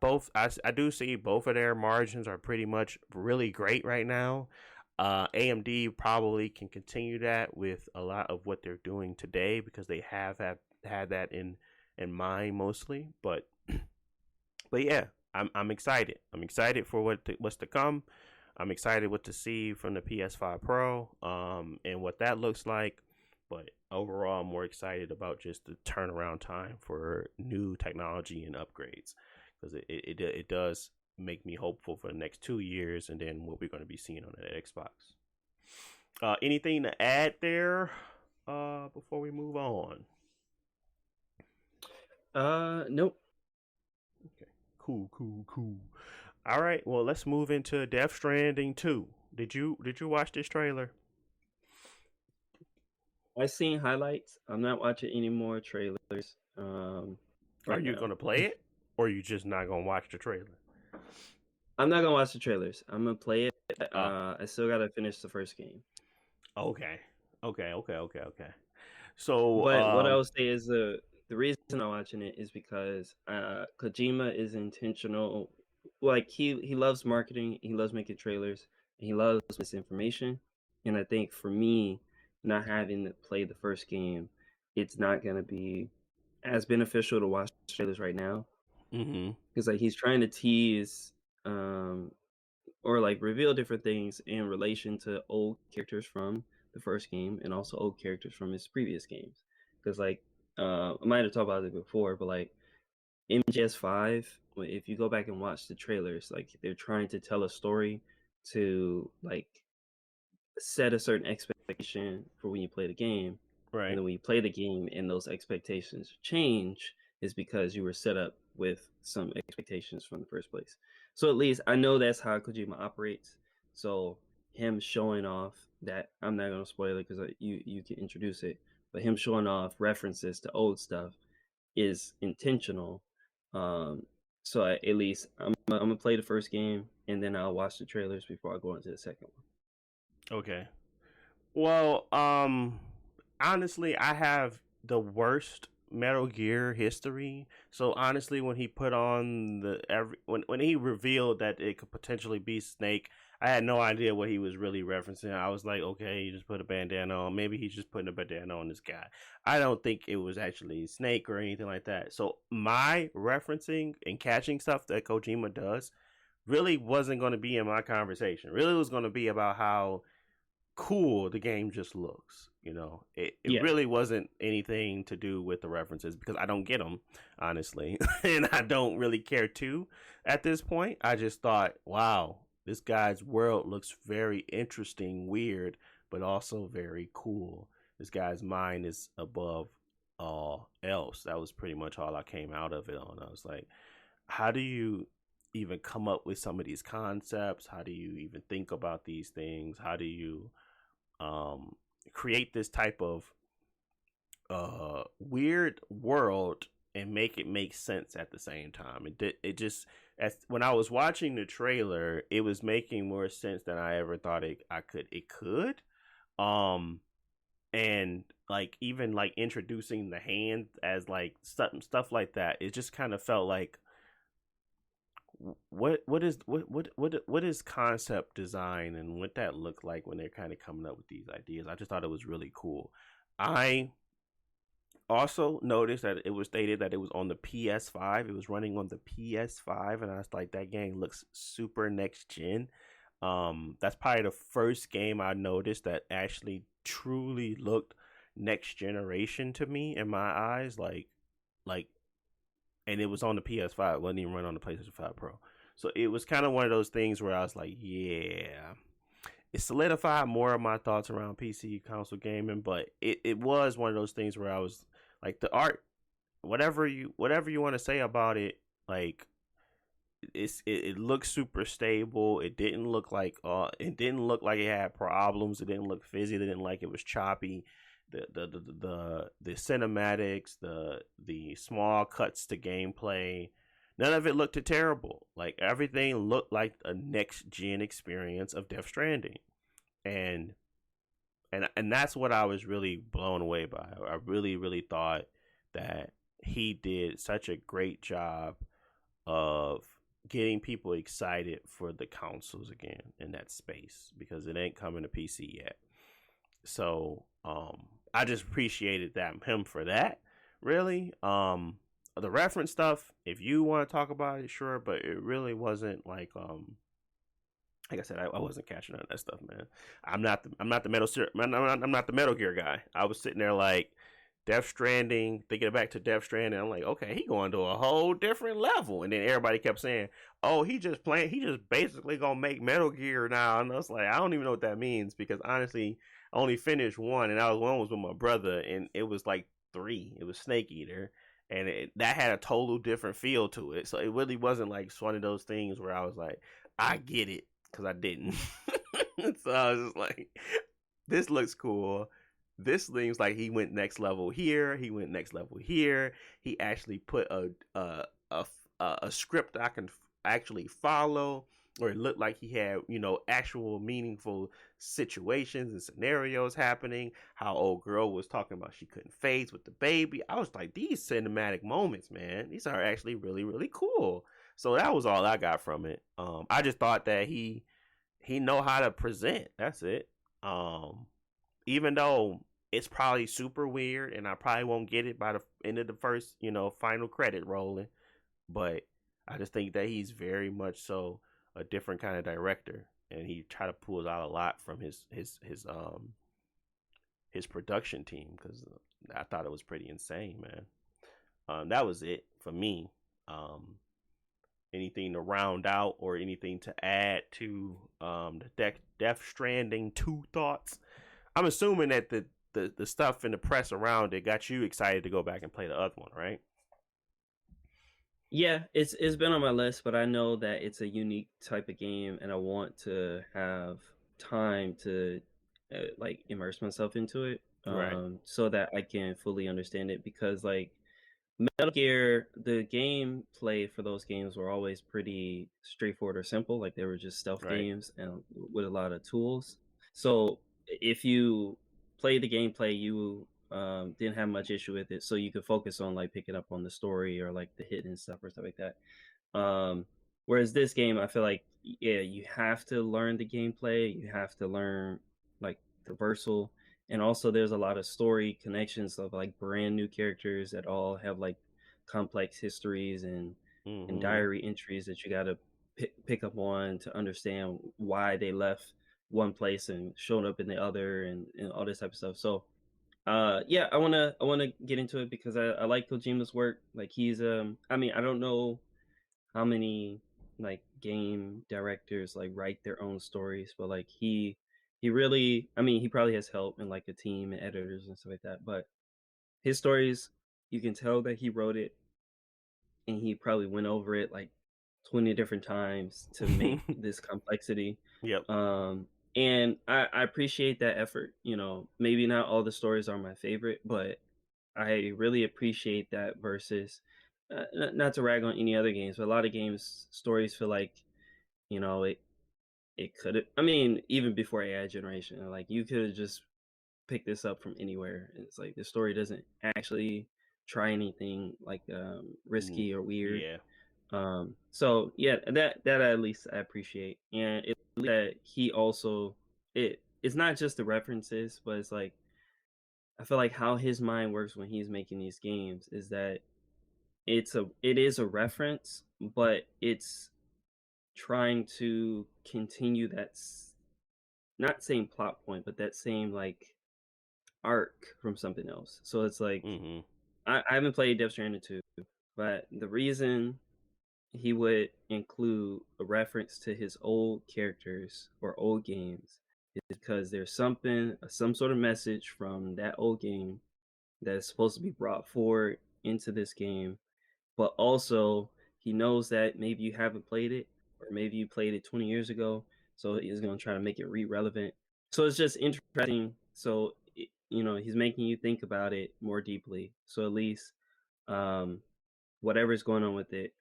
do see both of their margins are pretty much really great right now. AMD probably can continue that with a lot of what they're doing today because they have had that in mind mostly. But yeah, I'm excited. I'm excited for what's to come. I'm excited what to see from the PS5 Pro and what that looks like. But overall, I'm more excited about just the turnaround time for new technology and upgrades because it does make me hopeful for the next 2 years and then what we're going to be seeing on the Xbox. Anything to add there before we move on? Nope. Okay, cool. All right, well, let's move into Death Stranding 2. Did you watch this trailer? I've seen highlights. I'm not watching any more trailers. Are Right you now. gonna play it, or are you just not gonna watch the trailer? I'm not gonna watch the trailers. I'm gonna play it. I still gotta finish the first game. Okay. So, But what I will say is the reason I'm watching it is because Kojima is intentional. Like he loves marketing. He loves making trailers. And he loves misinformation. And I think for me, not having to play the first game, it's not gonna be as beneficial to watch trailers right now mm-hmm. because like he's trying to tease or like reveal different things in relation to old characters from the first game and also old characters from his previous games. Because like I might have talked about it before, but like MGS5, if you go back and watch the trailers, like they're trying to tell a story to like set a certain expectation for when you play the game. Right. And then when you play the game and those expectations change, is because you were set up with some expectations from the first place. So at least I know that's how Kojima operates. So him showing off that, I'm not going to spoil it because you can introduce it, but him showing off references to old stuff is intentional. So at least I'm gonna play the first game and then I'll watch the trailers before I go into the second one. Okay. Well, honestly, I have the worst Metal Gear history. So honestly, when he put on when he revealed that it could potentially be Snake, I had no idea what he was really referencing. I was like, okay, he just put a bandana on. Maybe he's just putting a bandana on this guy. I don't think it was actually Snake or anything like that. So my referencing and catching stuff that Kojima does really wasn't going to be in my conversation. Really was going to be about how cool the game just looks. It really wasn't anything to do with the references because I don't get them, honestly. And I don't really care to at this point. I just thought, wow, this guy's world looks very interesting, weird, but also very cool. This guy's mind is above all else. That was pretty much all I came out of it on. I was like, how do you even come up with some of these concepts? How do you even think about these things? How do you create this type of weird world and make it make sense at the same time? It just, when I was watching the trailer, it was making more sense than I ever thought it could. And like even like introducing the hand as like stuff like that, it just kind of felt like what is concept design and what that look like when they're kind of coming up with these ideas. I just thought it was really cool. I also noticed that it was stated that it was on the PS5. It was running on the PS5, and I was like, that game looks super next gen. That's probably the first game I noticed that actually truly looked next generation to me in my eyes. Like, and it was on the PS5. It wasn't even running on the PlayStation 5 Pro. So it was kind of one of those things where I was like, yeah. It solidified more of my thoughts around PC console gaming, but it was one of those things where I was like, the art, whatever you want to say about it, like it looks super stable. It didn't look like it had problems. It didn't look fizzy. It didn't like it was choppy. The cinematics, the small cuts to gameplay, none of it looked terrible. Like everything looked like a next gen experience of Death Stranding, and and that's what I was really blown away by. I really thought that he did such a great job of getting people excited for the consoles again in that space because it ain't coming to PC yet. So I just appreciated him for that. Really, the reference stuff. If you want to talk about it, sure, but it really wasn't like I said, I wasn't catching on that stuff, man. I'm not the I'm not the Metal Gear guy. I was sitting there like Death Stranding, thinking back to Death Stranding. I'm like, okay, he going to a whole different level. And then everybody kept saying, oh, he just basically gonna make Metal Gear now. And I was like, I don't even know what that means because honestly, I only finished one, and one was with my brother, and it was like 3. It was Snake Eater, and that had a total different feel to it. So it really wasn't like one of those things where I was like, I get it, because I didn't. So I was just like, this looks cool. This seems like he went next level here. He went next level here. He actually put a script I can actually follow, or it looked like he had, actual meaningful situations and scenarios happening. How old girl was talking about she couldn't phase with the baby. I was like, these cinematic moments, man, these are actually really, really cool. So that was all I got from it. I just thought that he know how to present. That's it. Even though it's probably super weird, and I probably won't get it by the end of the first, final credit rolling. But I just think that he's very much so a different kind of director, and he tried to pull out a lot from his production team because I thought it was pretty insane, man. That was it for me. Anything to round out or anything to add to the Death Stranding 2 thoughts? I'm assuming that the stuff in the press around it got you excited to go back and play the other one, right? Yeah, it's been on my list, but I know that it's a unique type of game, and I want to have time to like immerse myself into it, Right. so that I can fully understand it. Because like Metal Gear, the gameplay for those games were always pretty straightforward or simple. Like they were just stealth Right. games and with a lot of tools. So if you play the gameplay, you didn't have much issue with it. So you could focus on like picking up on the story or like the hidden stuff or stuff like that. Um, Whereas this game, I feel like, yeah, you have to learn the gameplay. You have to learn like the versal, and also there's a lot of story connections of like brand new characters that all have like complex histories and Mm-hmm. diary entries that you got to pick up on to understand why they left one place and showed up in the other, and all this type of stuff. So yeah, I wanna get into it because I like Kojima's work. Like he's I mean, I don't know how many like game directors like write their own stories, but like he really, I mean, he probably has help and like a team and editors and stuff like that, but his stories, you can tell that he wrote it and he probably went over it like 20 different times to make this complexity. Yep. And I appreciate that effort. Maybe not all the stories are my favorite, but I really appreciate that versus not to rag on any other games, but a lot of games stories feel like, it could have, I mean, even before AI generation, like you could have just picked this up from anywhere. It's like the story doesn't actually try anything like risky or weird. Yeah. So yeah, that at least I appreciate. And it that he also, it's not just the references, but it's like I feel like how his mind works when he's making these games is that it is a reference, but it's trying to continue that not same plot point, but that same like arc from something else. So it's like Mm-hmm. I haven't played Death Stranding 2, but the reason he would include a reference to his old characters or old games is because there's some sort of message from that old game that is supposed to be brought forward into this game, but also he knows that maybe you haven't played it or maybe you played it 20 years ago, so he's going to try to make it relevant. So it's just interesting. So he's making you think about it more deeply, so at least um whatever's going on with it,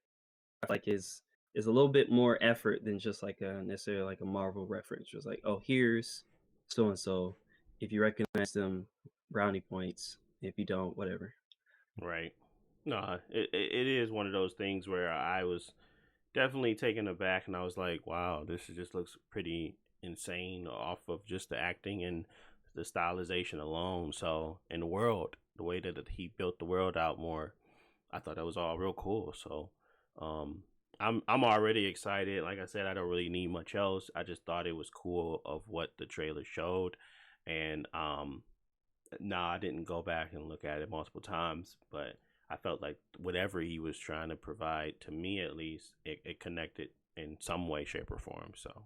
like is a little bit more effort than just like a necessarily like a Marvel reference. Just like, oh, here's so and so, If you recognize them, brownie points. If you don't, whatever. Right. No, it is one of those things where I was definitely taken aback, and I was like, wow, this just looks pretty insane off of just the acting and the stylization alone. So, in the world, the way that he built the world out more, I thought that was all real cool. So, um, I'm already excited. Like I said, I don't really need much else. I just thought it was cool of what the trailer showed, and no, I didn't go back and look at it multiple times, but I felt like whatever he was trying to provide, to me at least, it connected in some way, shape, or form. So,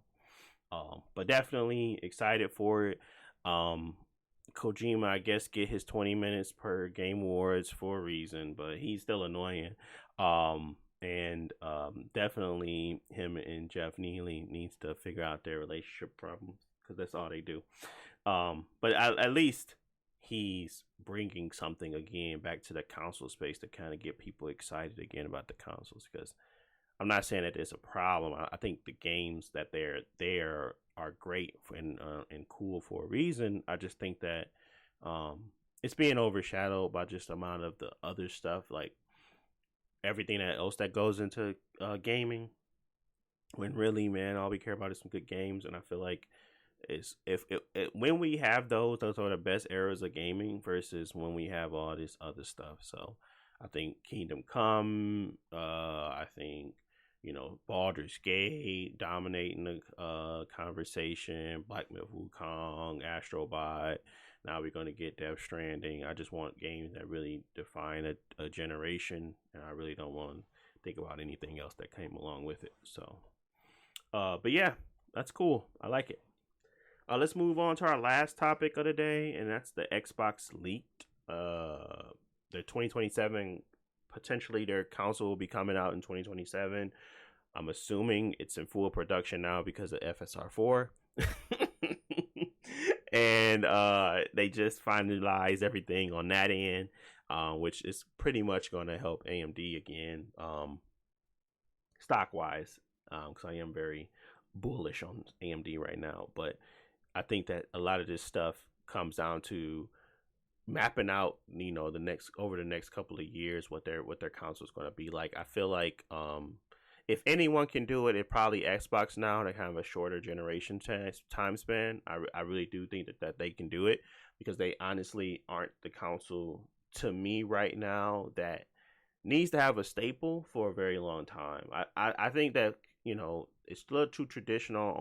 but definitely excited for it. Um, Kojima, I guess, get his 20 minutes per Game Awards for a reason, but he's still annoying. And definitely him and Jeff Neely needs to figure out their relationship problems because that's all they do. But at least he's bringing something again back to the console space to kind of get people excited again about the consoles, because I'm not saying that there's a problem. I think the games that they're there are great and cool for a reason. I just think that it's being overshadowed by just the amount of the other stuff, like everything else that goes into gaming. When really, man, all we care about is some good games, and I feel like is if when we have those are the best eras of gaming versus when we have all this other stuff. So I think Kingdom Come, I think, Baldur's Gate dominating the conversation, Black Myth Wukong, Astrobot. Now we're going to get Death Stranding. I just want games that really define a generation, and I really don't want to think about anything else that came along with it. So but yeah, that's cool. I like it. Let's move on to our last topic of the day, and that's the Xbox leaked. The 2027, potentially their console will be coming out in 2027. I'm assuming it's in full production now because of FSR4. And they just finalized everything on that end, which is pretty much going to help AMD again, stock-wise, because I am very bullish on AMD right now. But I think that a lot of this stuff comes down to mapping out, the next couple of years what their console is going to be like. I feel like if anyone can do it, it probably Xbox now. They have a shorter generation time span. I really do think that they can do it, because they honestly aren't the console to me right now that needs to have a staple for a very long time. I think that it's still too traditional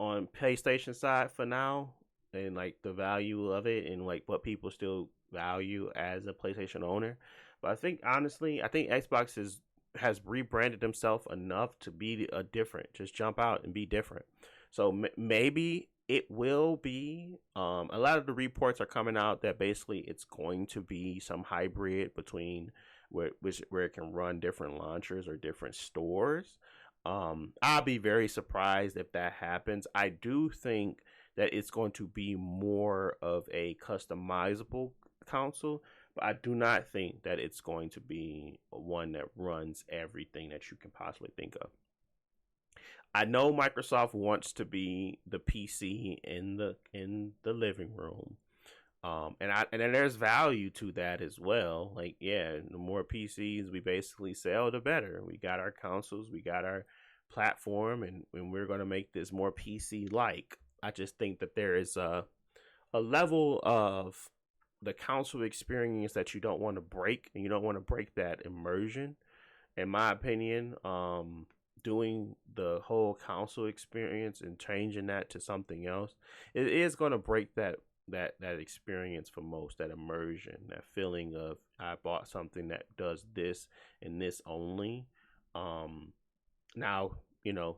on PlayStation side for now, and like the value of it and like what people still value as a PlayStation owner. But I think honestly, Xbox has rebranded themselves enough to be a different, just jump out and be different. So maybe it will be. A lot of the reports are coming out that basically it's going to be some hybrid between where it can run different launchers or different stores. I'll be very surprised if that happens. I do think that it's going to be more of a customizable console, but I do not think that it's going to be one that runs everything that you can possibly think of. I know Microsoft wants to be the PC in the living room. And then there's value to that as well. Like, yeah, the more PCs we basically sell, the better. We got our consoles, we got our platform, and we're gonna make this more PC like. I just think that there is a level of the console experience that you don't want to break, and you don't want to break that immersion. In my opinion, doing the whole console experience and changing that to something else, it is gonna break that experience for most, that immersion, that feeling of I bought something that does this and this only. Now,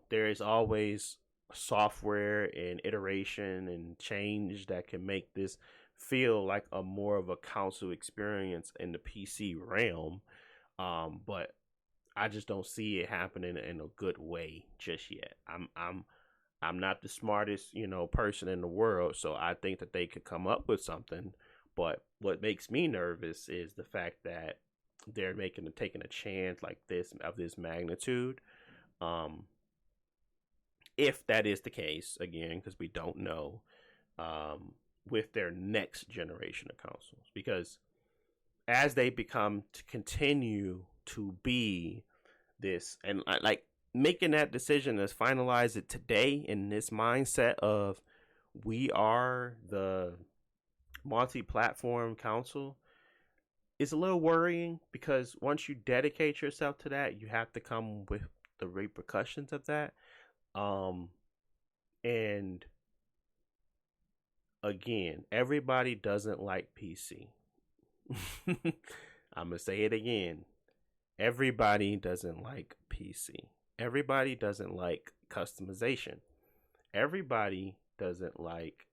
there is always software and iteration and change that can make this feel like a more of a console experience in the PC realm. But I just don't see it happening in a good way just yet. I'm not the smartest, person in the world, so I think that they could come up with something. But what makes me nervous is the fact that they're taking a chance like this, of this magnitude, if that is the case, again, because we don't know, with their next generation of consoles. Because as they become to continue to be this, and like making that decision to finalize it today in this mindset of we are the multi-platform console is a little worrying, because once you dedicate yourself to that, you have to come with the repercussions of that. And again, everybody doesn't like PC. I'm gonna say it again. Everybody doesn't like PC. Everybody doesn't like customization. Everybody doesn't like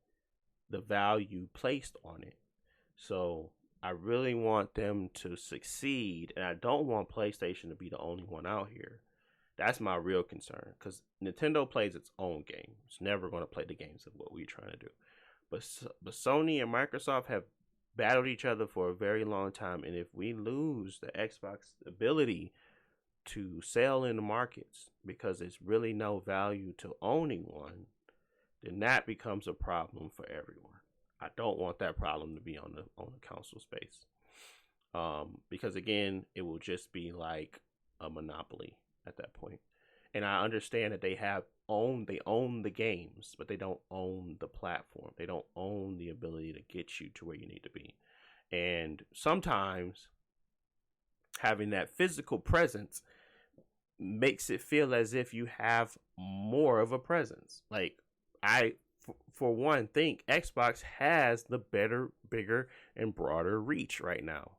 the value placed on it. So I really want them to succeed, and I don't want PlayStation to be the only one out here. That's my real concern, because Nintendo plays its own game. It's never going to play the games of what we're trying to do. But Sony and Microsoft have battled each other for a very long time, and if we lose the Xbox ability to sell in the markets because there's really no value to owning one, then that becomes a problem for everyone. I don't want that problem to be on the console space, because again, it will just be like a monopoly at that point. And I understand that they own the games, but they don't own the platform. They don't own the ability to get you to where you need to be. And sometimes having that physical presence makes it feel as if you have more of a presence. Like, I, for one, think Xbox has the better, bigger, and broader reach right now.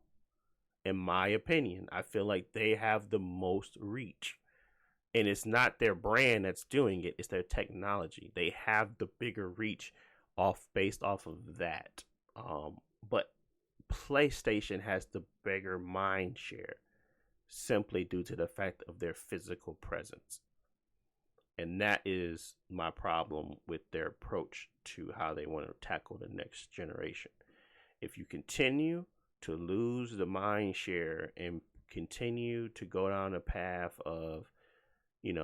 In my opinion, I feel like they have the most reach. And it's not their brand that's doing it, it's their technology. They have the bigger reach based off of that. But PlayStation has the bigger mind share, simply due to the fact of their physical presence. And that is my problem with their approach to how they want to tackle the next generation. If you continue to lose the mind share and continue to go down a path of, and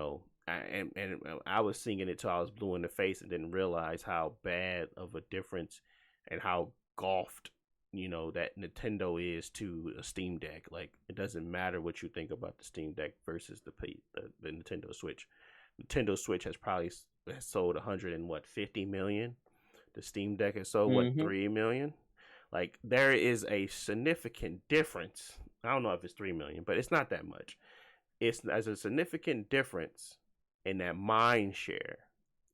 I was singing it till I was blue in the face and didn't realize how bad of a difference and how golfed, that Nintendo is to a Steam Deck. Like, it doesn't matter what you think about the Steam Deck versus the Nintendo Switch. Nintendo Switch has probably sold 150 million. The Steam Deck has sold 3 million. Like, there is a significant difference. I don't know if it's 3 million, but it's not that much. There's a significant difference in that mind share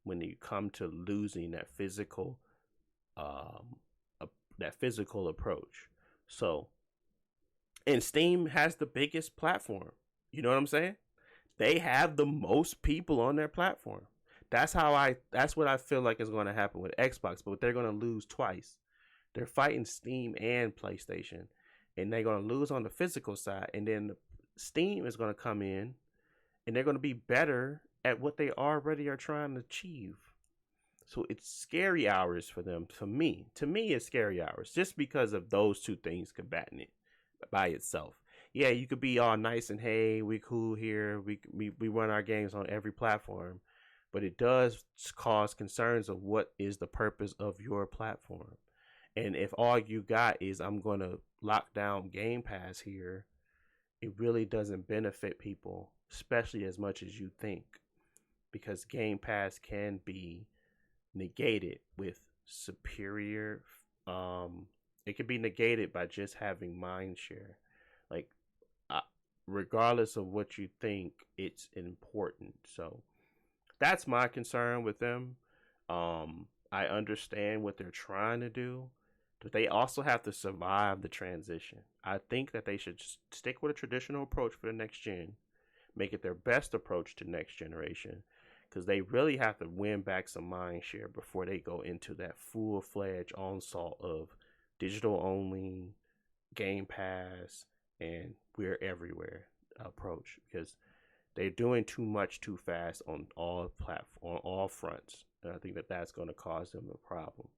when you come to losing that physical approach. So, and Steam has the biggest platform. You know what I'm saying? They have the most people on their platform. That's what I feel like is going to happen with Xbox, but they're going to lose twice. They're fighting Steam and PlayStation, and they're going to lose on the physical side, and then Steam is going to come in, and they're going to be better at what they already are trying to achieve. So it's scary hours for them. To me, it's scary hours, just because of those two things combating it by itself. Yeah, you could be all nice and, hey, we cool here. We run our games on every platform, but it does cause concerns of what is the purpose of your platform. And if all you got is, I'm going to lock down Game Pass here, it really doesn't benefit people, especially as much as you think, because Game Pass can be negated with superior. It can be negated by just having mind share. Like, regardless of what you think, it's important. So that's my concern with them. I understand what they're trying to do, but they also have to survive the transition. I think that they should stick with a traditional approach for the next gen, make it their best approach to next generation, because they really have to win back some mind share before they go into that full-fledged onslaught of digital only, Game Pass, and we're everywhere approach, because they're doing too much too fast on all fronts, and I think that that's going to cause them a problem.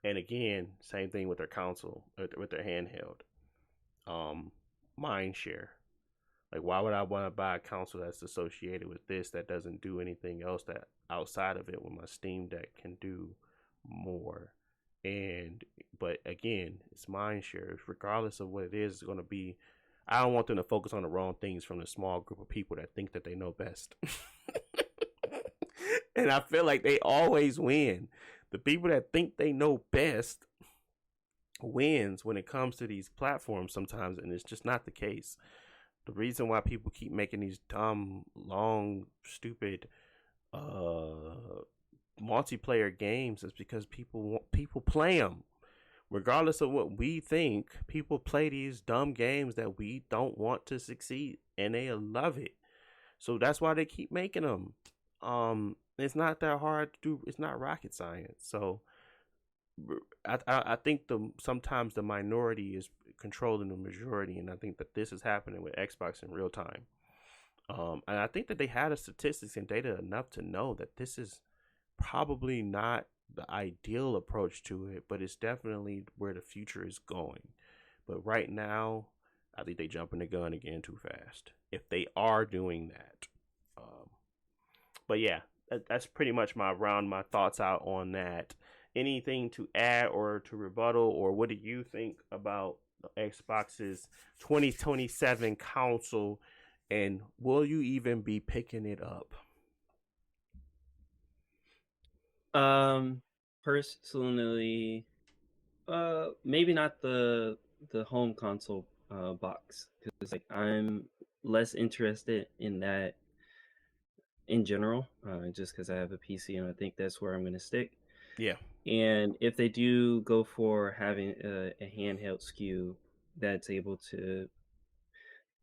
And again, same thing with their console, with their handheld, mind share. Like, why would I want to buy a console that's associated with this that doesn't do anything else that outside of it when my Steam Deck can do more? And but again, it's mind share. Regardless of what it is, it's going to be. I don't want them to focus on the wrong things from the small group of people that think that they know best. And I feel like they always win. The people that think they know best wins when it comes to these platforms sometimes, and it's just not the case. The reason why people keep making these dumb, long, stupid multiplayer games is because people play them. Regardless of what we think, people play these dumb games that we don't want to succeed, and they love it. So that's why they keep making them. It's not that hard to do. It's not rocket science. So I think sometimes the minority is controlling the majority, and I think that this is happening with Xbox in real time. And I think that they had the statistics and data enough to know that this is probably not the ideal approach to it, but it's definitely where the future is going. But right now, I think they jumping the gun again too fast if they are doing that. But yeah, that's pretty much my thoughts out on that. Anything to add or to rebuttal, or what do you think about Xbox's 2027 console, and will you even be picking it up? Personally, maybe not the home console box, because like I'm less interested in that in general, just because I have a PC and I think that's where I'm going to stick. Yeah. And if they do go for having a handheld SKU that's able to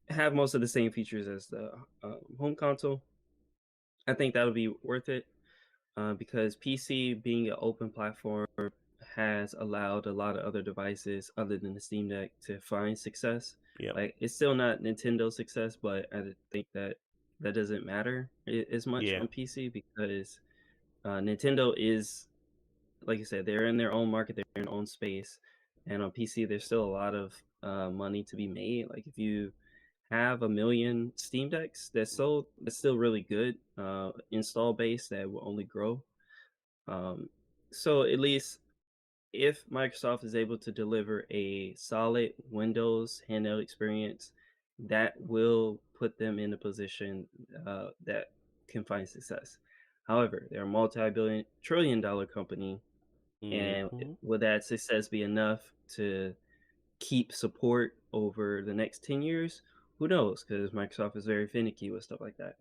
have most of the same features as the home console, I think that'll be worth it, because PC being an open platform has allowed a lot of other devices other than the Steam Deck to find success. Yeah. Like, it's still not Nintendo success, but I think that doesn't matter as much Yeah. on PC, because Nintendo is, like you said, they're in their own market, they're in their own space, and on PC there's still a lot of money to be made. Like, if you have 1 million Steam Decks that's sold, that's still really good install base that will only grow. So at least if Microsoft is able to deliver a solid Windows handheld experience, that will put them in a position that can find success. However, they're a multi-billion, trillion-dollar company, and Mm-hmm. will that success be enough to keep support over the next 10 years? Who knows? Because Microsoft is very finicky with stuff like that.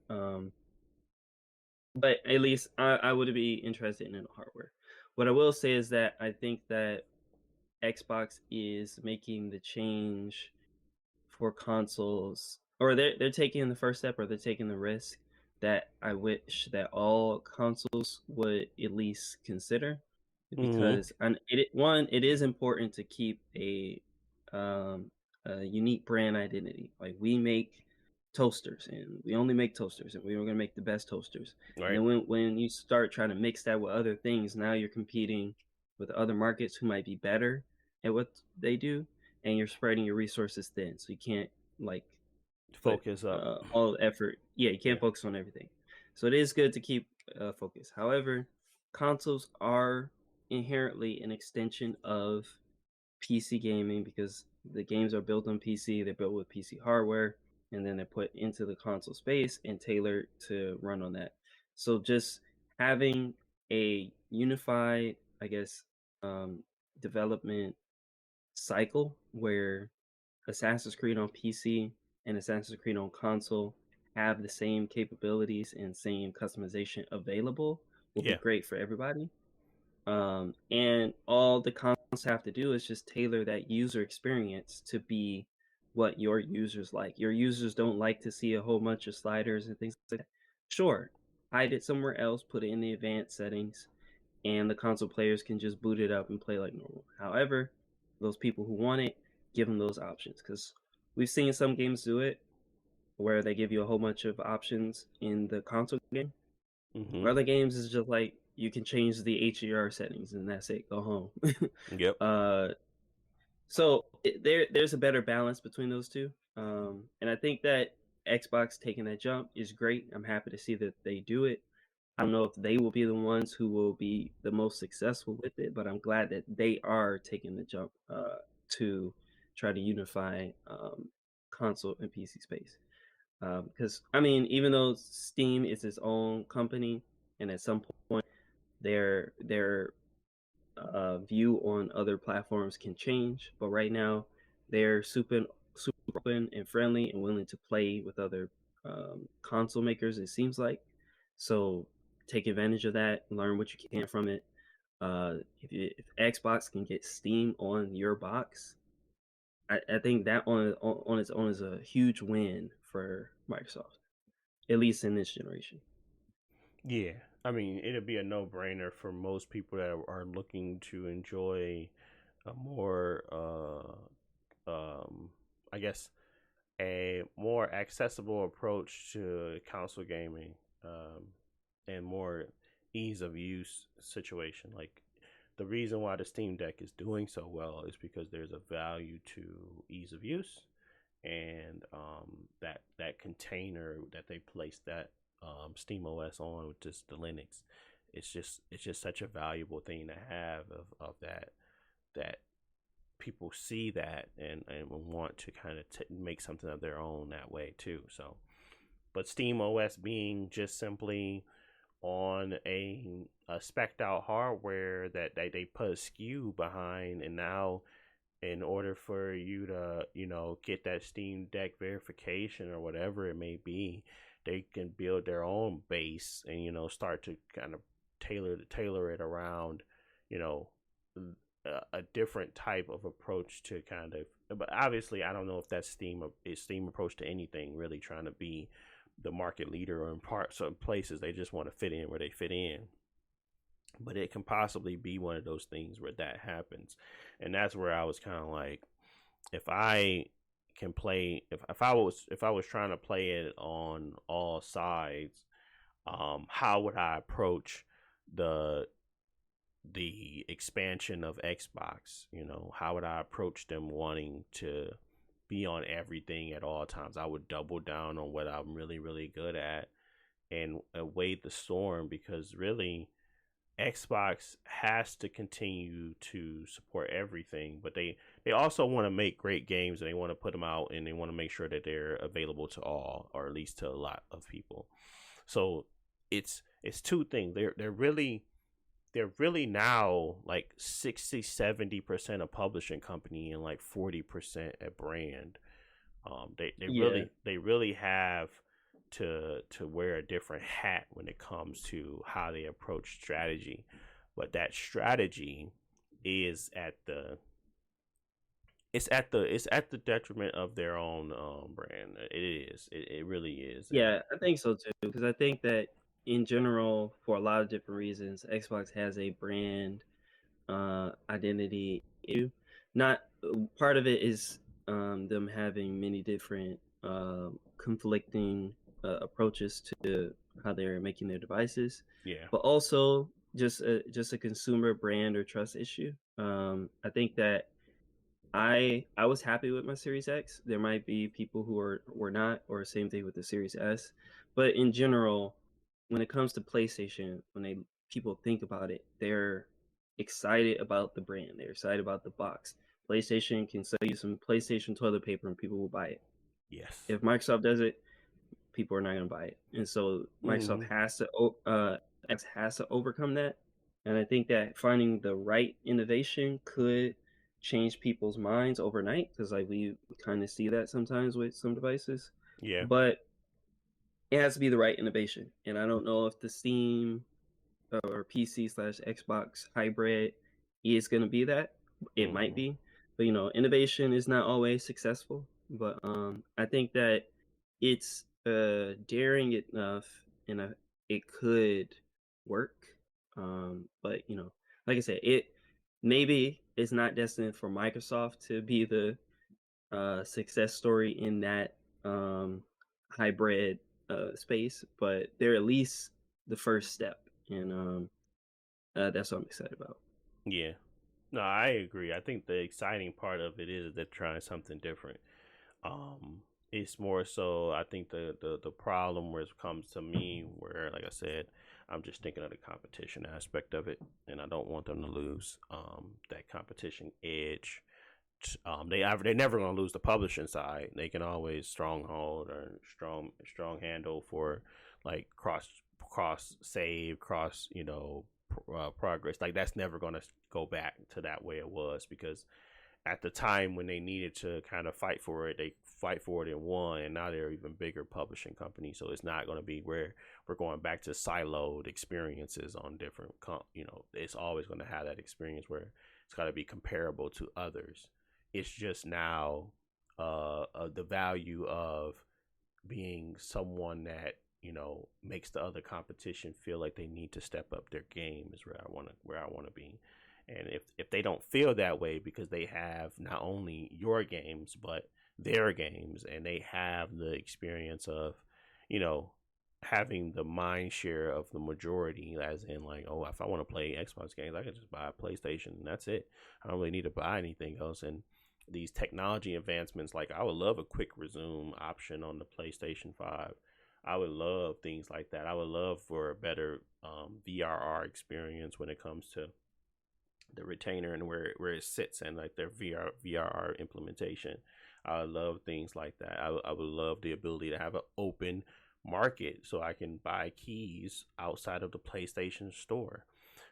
But at least I would be interested in the hardware. What I will say is that I think that Xbox is making the change for consoles, or they're taking the first step, or they're taking the risk that I wish that all consoles would at least consider, Mm-hmm. because it is important to keep a unique brand identity. Like, we make toasters, and we only make toasters, and we were going to make the best toasters. And Right. then when you start trying to mix that with other things, now you're competing with other markets who might be better at what they do, and you're spreading your resources thin, so you can't like put Focus up. all the effort. Yeah, you Yeah. can't focus on everything. So it is good to keep focus. However, consoles are inherently an extension of PC gaming, because the games are built on PC, they're built with PC hardware, and then they're put into the console space and tailored to run on that. So just having a unified, I guess, development cycle where Assassin's Creed on PC and Assassin's Creed on console have the same capabilities and same customization available will be Yeah. great for everybody. And all the consoles have to do is just tailor that user experience to be what your users like. Your users don't like to see a whole bunch of sliders and things like that. Sure, hide it somewhere else, put it in the advanced settings, and the console players can just boot it up and play like normal. However, those people who want it, give them those options, because we've seen some games do it where they give you a whole bunch of options in the console game. Mm-hmm. Other games is just like you can change the HDR settings and that's it. Go home. Yep. So there's a better balance between those two, and I think that Xbox taking that jump is great. I'm happy to see that they do it. I don't know if they will be the ones who will be the most successful with it, but I'm glad that they are taking the jump to try to unify console and PC space. Because I mean, even though Steam is its own company, and at some point their view on other platforms can change, but right now they're super open and friendly and willing to play with other console makers. It seems like so. Take advantage of that. Learn what you can from it. If Xbox can get Steam on your box, I think that on its own is a huge win for Microsoft, at least in this generation. Yeah, I mean, it'd be a no-brainer for most people that are looking to enjoy a more, I guess, a more accessible approach to console gaming, and more ease of use situation. Like the reason why the Steam Deck is doing so well is because there's a value to ease of use, and that container that they place that Steam OS on with just the Linux, it's just such a valuable thing to have of that people see that and want to kind of make something of their own that way too. So, but Steam OS being just simply on a spec'd out hardware that they put a SKU behind, and now in order for you to get that Steam Deck verification or whatever it may be, they can build their own base and start to kind of tailor it around you know a different type of approach to kind of. But obviously I don't know if that's Steam approach to anything, really trying to be the market leader, or in parts of places they just want to fit in where they fit in. But it can possibly be one of those things where that happens, and that's where I was kind of like, if I can play, if I was trying to play it on all sides, how would I approach the expansion of Xbox? How would I approach them wanting to be on everything at all times? I would double down on what I'm really, really good at and wade the storm, because really Xbox has to continue to support everything, but they also want to make great games, and they want to put them out, and they want to make sure that they're available to all, or at least to a lot of people. So it's two things. They're really now like 60-70% a publishing company and like 40% a brand. They really have to wear a different hat when it comes to how they approach strategy, but that strategy is at the detriment of their own brand. It really is. Yeah, I think so too. Because I think that in general, for a lot of different reasons, Xbox has a brand identity issue. Not part of it is them having many different conflicting approaches to how they're making their devices, Yeah. but also just a consumer brand or trust issue. I think that I was happy with my Series X. There might be people who were not, or same thing with the Series S. But in general, when it comes to PlayStation, people think about it, they're excited about the brand. They're excited about the box. PlayStation can sell you some PlayStation toilet paper and people will buy it. Yes. If Microsoft does it, people are not going to buy it, and so Microsoft has to overcome that. And I think that finding the right innovation could change people's minds overnight, because like we kind of see that sometimes with some devices. Yeah. But it has to be the right innovation, and I don't know if the Steam or PC/Xbox hybrid is going to be that. It might be, but innovation is not always successful. But I think that it's daring enough, and it could work. But like I said, it maybe is not destined for Microsoft to be the success story in that hybrid space, but they're at least the first step, and that's what I'm excited about. Yeah. No, I agree. I think the exciting part of it is they're trying something different. Um, it's more so. I think the problem where it comes to me, where like I said, I'm just thinking of the competition aspect of it, and I don't want them to lose that competition edge. They're never gonna lose the publishing side. They can always stronghold or strong handle for like cross save, cross progress. Like that's never gonna go back to that way it was, because at the time when they needed to kind of fight for it, they fight for it and won, and now they're even bigger publishing company. So it's not going to be where we're going back to siloed experiences on different, it's always going to have that experience where it's got to be comparable to others. It's just now the value of being someone that makes the other competition feel like they need to step up their game is where I want to be. And if they don't feel that way because they have not only your games but their games, and they have the experience of having the mind share of the majority, as in like, oh, if I want to play Xbox games, I can just buy a PlayStation and that's it. I don't really need to buy anything else. And these technology advancements, like I would love a quick resume option on the PlayStation 5. I would love things like that. I would love for a better VRR experience when it comes to the retainer and where it sits, and like their VRR implementation. I would love things like that. I would love the ability to have an open market so I can buy keys outside of the PlayStation store.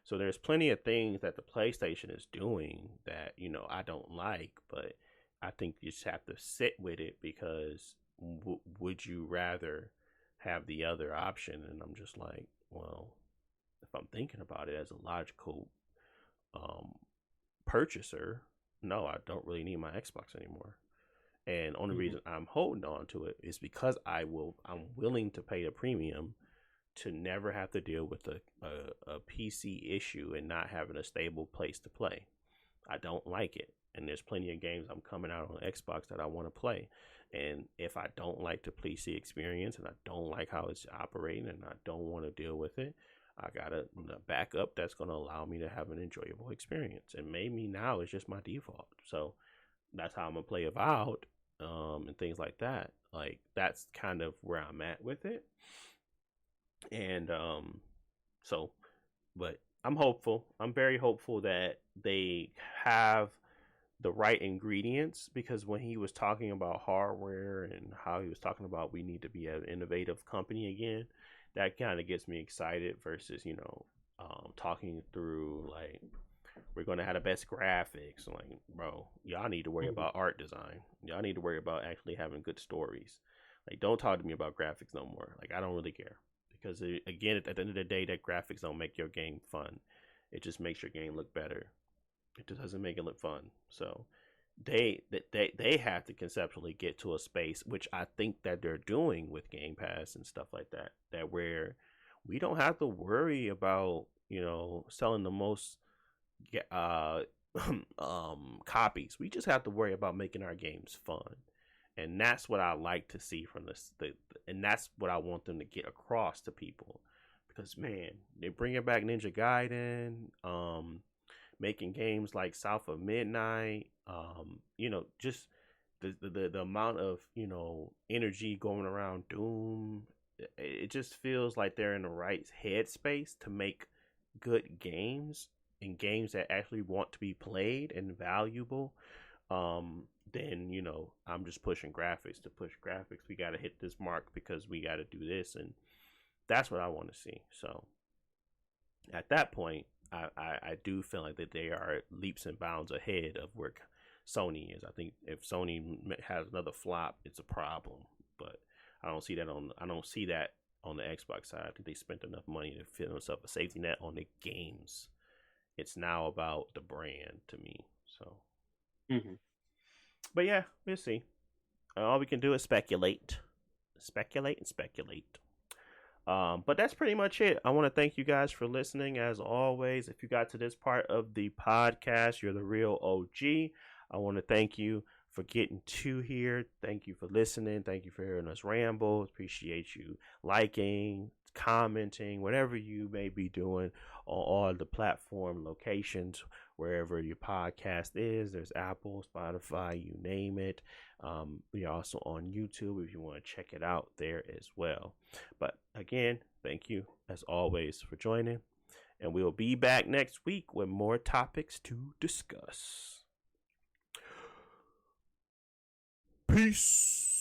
So there's plenty of things that the PlayStation is doing that I don't like, but I think you just have to sit with it, because would you rather have the other option? And I'm just like, well, if I'm thinking about it as a logical purchaser, no, I don't really need my Xbox anymore. And only reason I'm holding on to it is because I'm willing to pay a premium to never have to deal with a PC issue and not having a stable place to play. I don't like it. And there's plenty of games I'm coming out on Xbox that I want to play. And if I don't like the PC experience and I don't like how it's operating and I don't want to deal with it, I got a backup that's going to allow me to have an enjoyable experience. And maybe now it's just my default. So that's how I'm going to play Avowed and things like that. Like, that's kind of where I'm at with it. And but I'm hopeful. I'm very hopeful that they have the right ingredients, because when he was talking about hardware and how he was talking about we need to be an innovative company again, that kind of gets me excited versus talking through like we're gonna have the best graphics. Like, bro, y'all need to worry about art design. Y'all need to worry about actually having good stories. Like, don't talk to me about graphics no more. Like, I don't really care, because again, at the end of the day, that graphics don't make your game fun. It just makes your game look better. It just doesn't make it look fun. So they have to conceptually get to a space, which I think that they're doing with Game Pass and stuff like that, that where we don't have to worry about selling the most copies. We just have to worry about making our games fun. And that's what I like to see from this, and that's what I want them to get across to people. Because man, they bringing back Ninja Gaiden, making games like South of Midnight, just the amount of energy going around Doom. It just feels like they're in the right headspace to make good games, and games that actually want to be played and valuable. Then I'm just pushing graphics to push graphics. We got to hit this mark because we got to do this, and that's what I want to see. So at that point, I do feel like that they are leaps and bounds ahead of where Sony is. I think if Sony has another flop, it's a problem. But I don't see that on the Xbox side. I think they spent enough money to fit themselves a safety net on the games. It's now about the brand to me. So, but yeah, we'll see. All we can do is speculate. But that's pretty much it. I want to thank you guys for listening. As always, if you got to this part of the podcast, you're the real OG. I want to thank you for getting to here. Thank you for listening. Thank you for hearing us ramble. Appreciate you liking, commenting, whatever you may be doing on all the platform locations, wherever your podcast is. There's Apple, Spotify, you name it. We are also on YouTube if you want to check it out there as well. But again, thank you as always for joining. And we'll be back next week with more topics to discuss. Peace.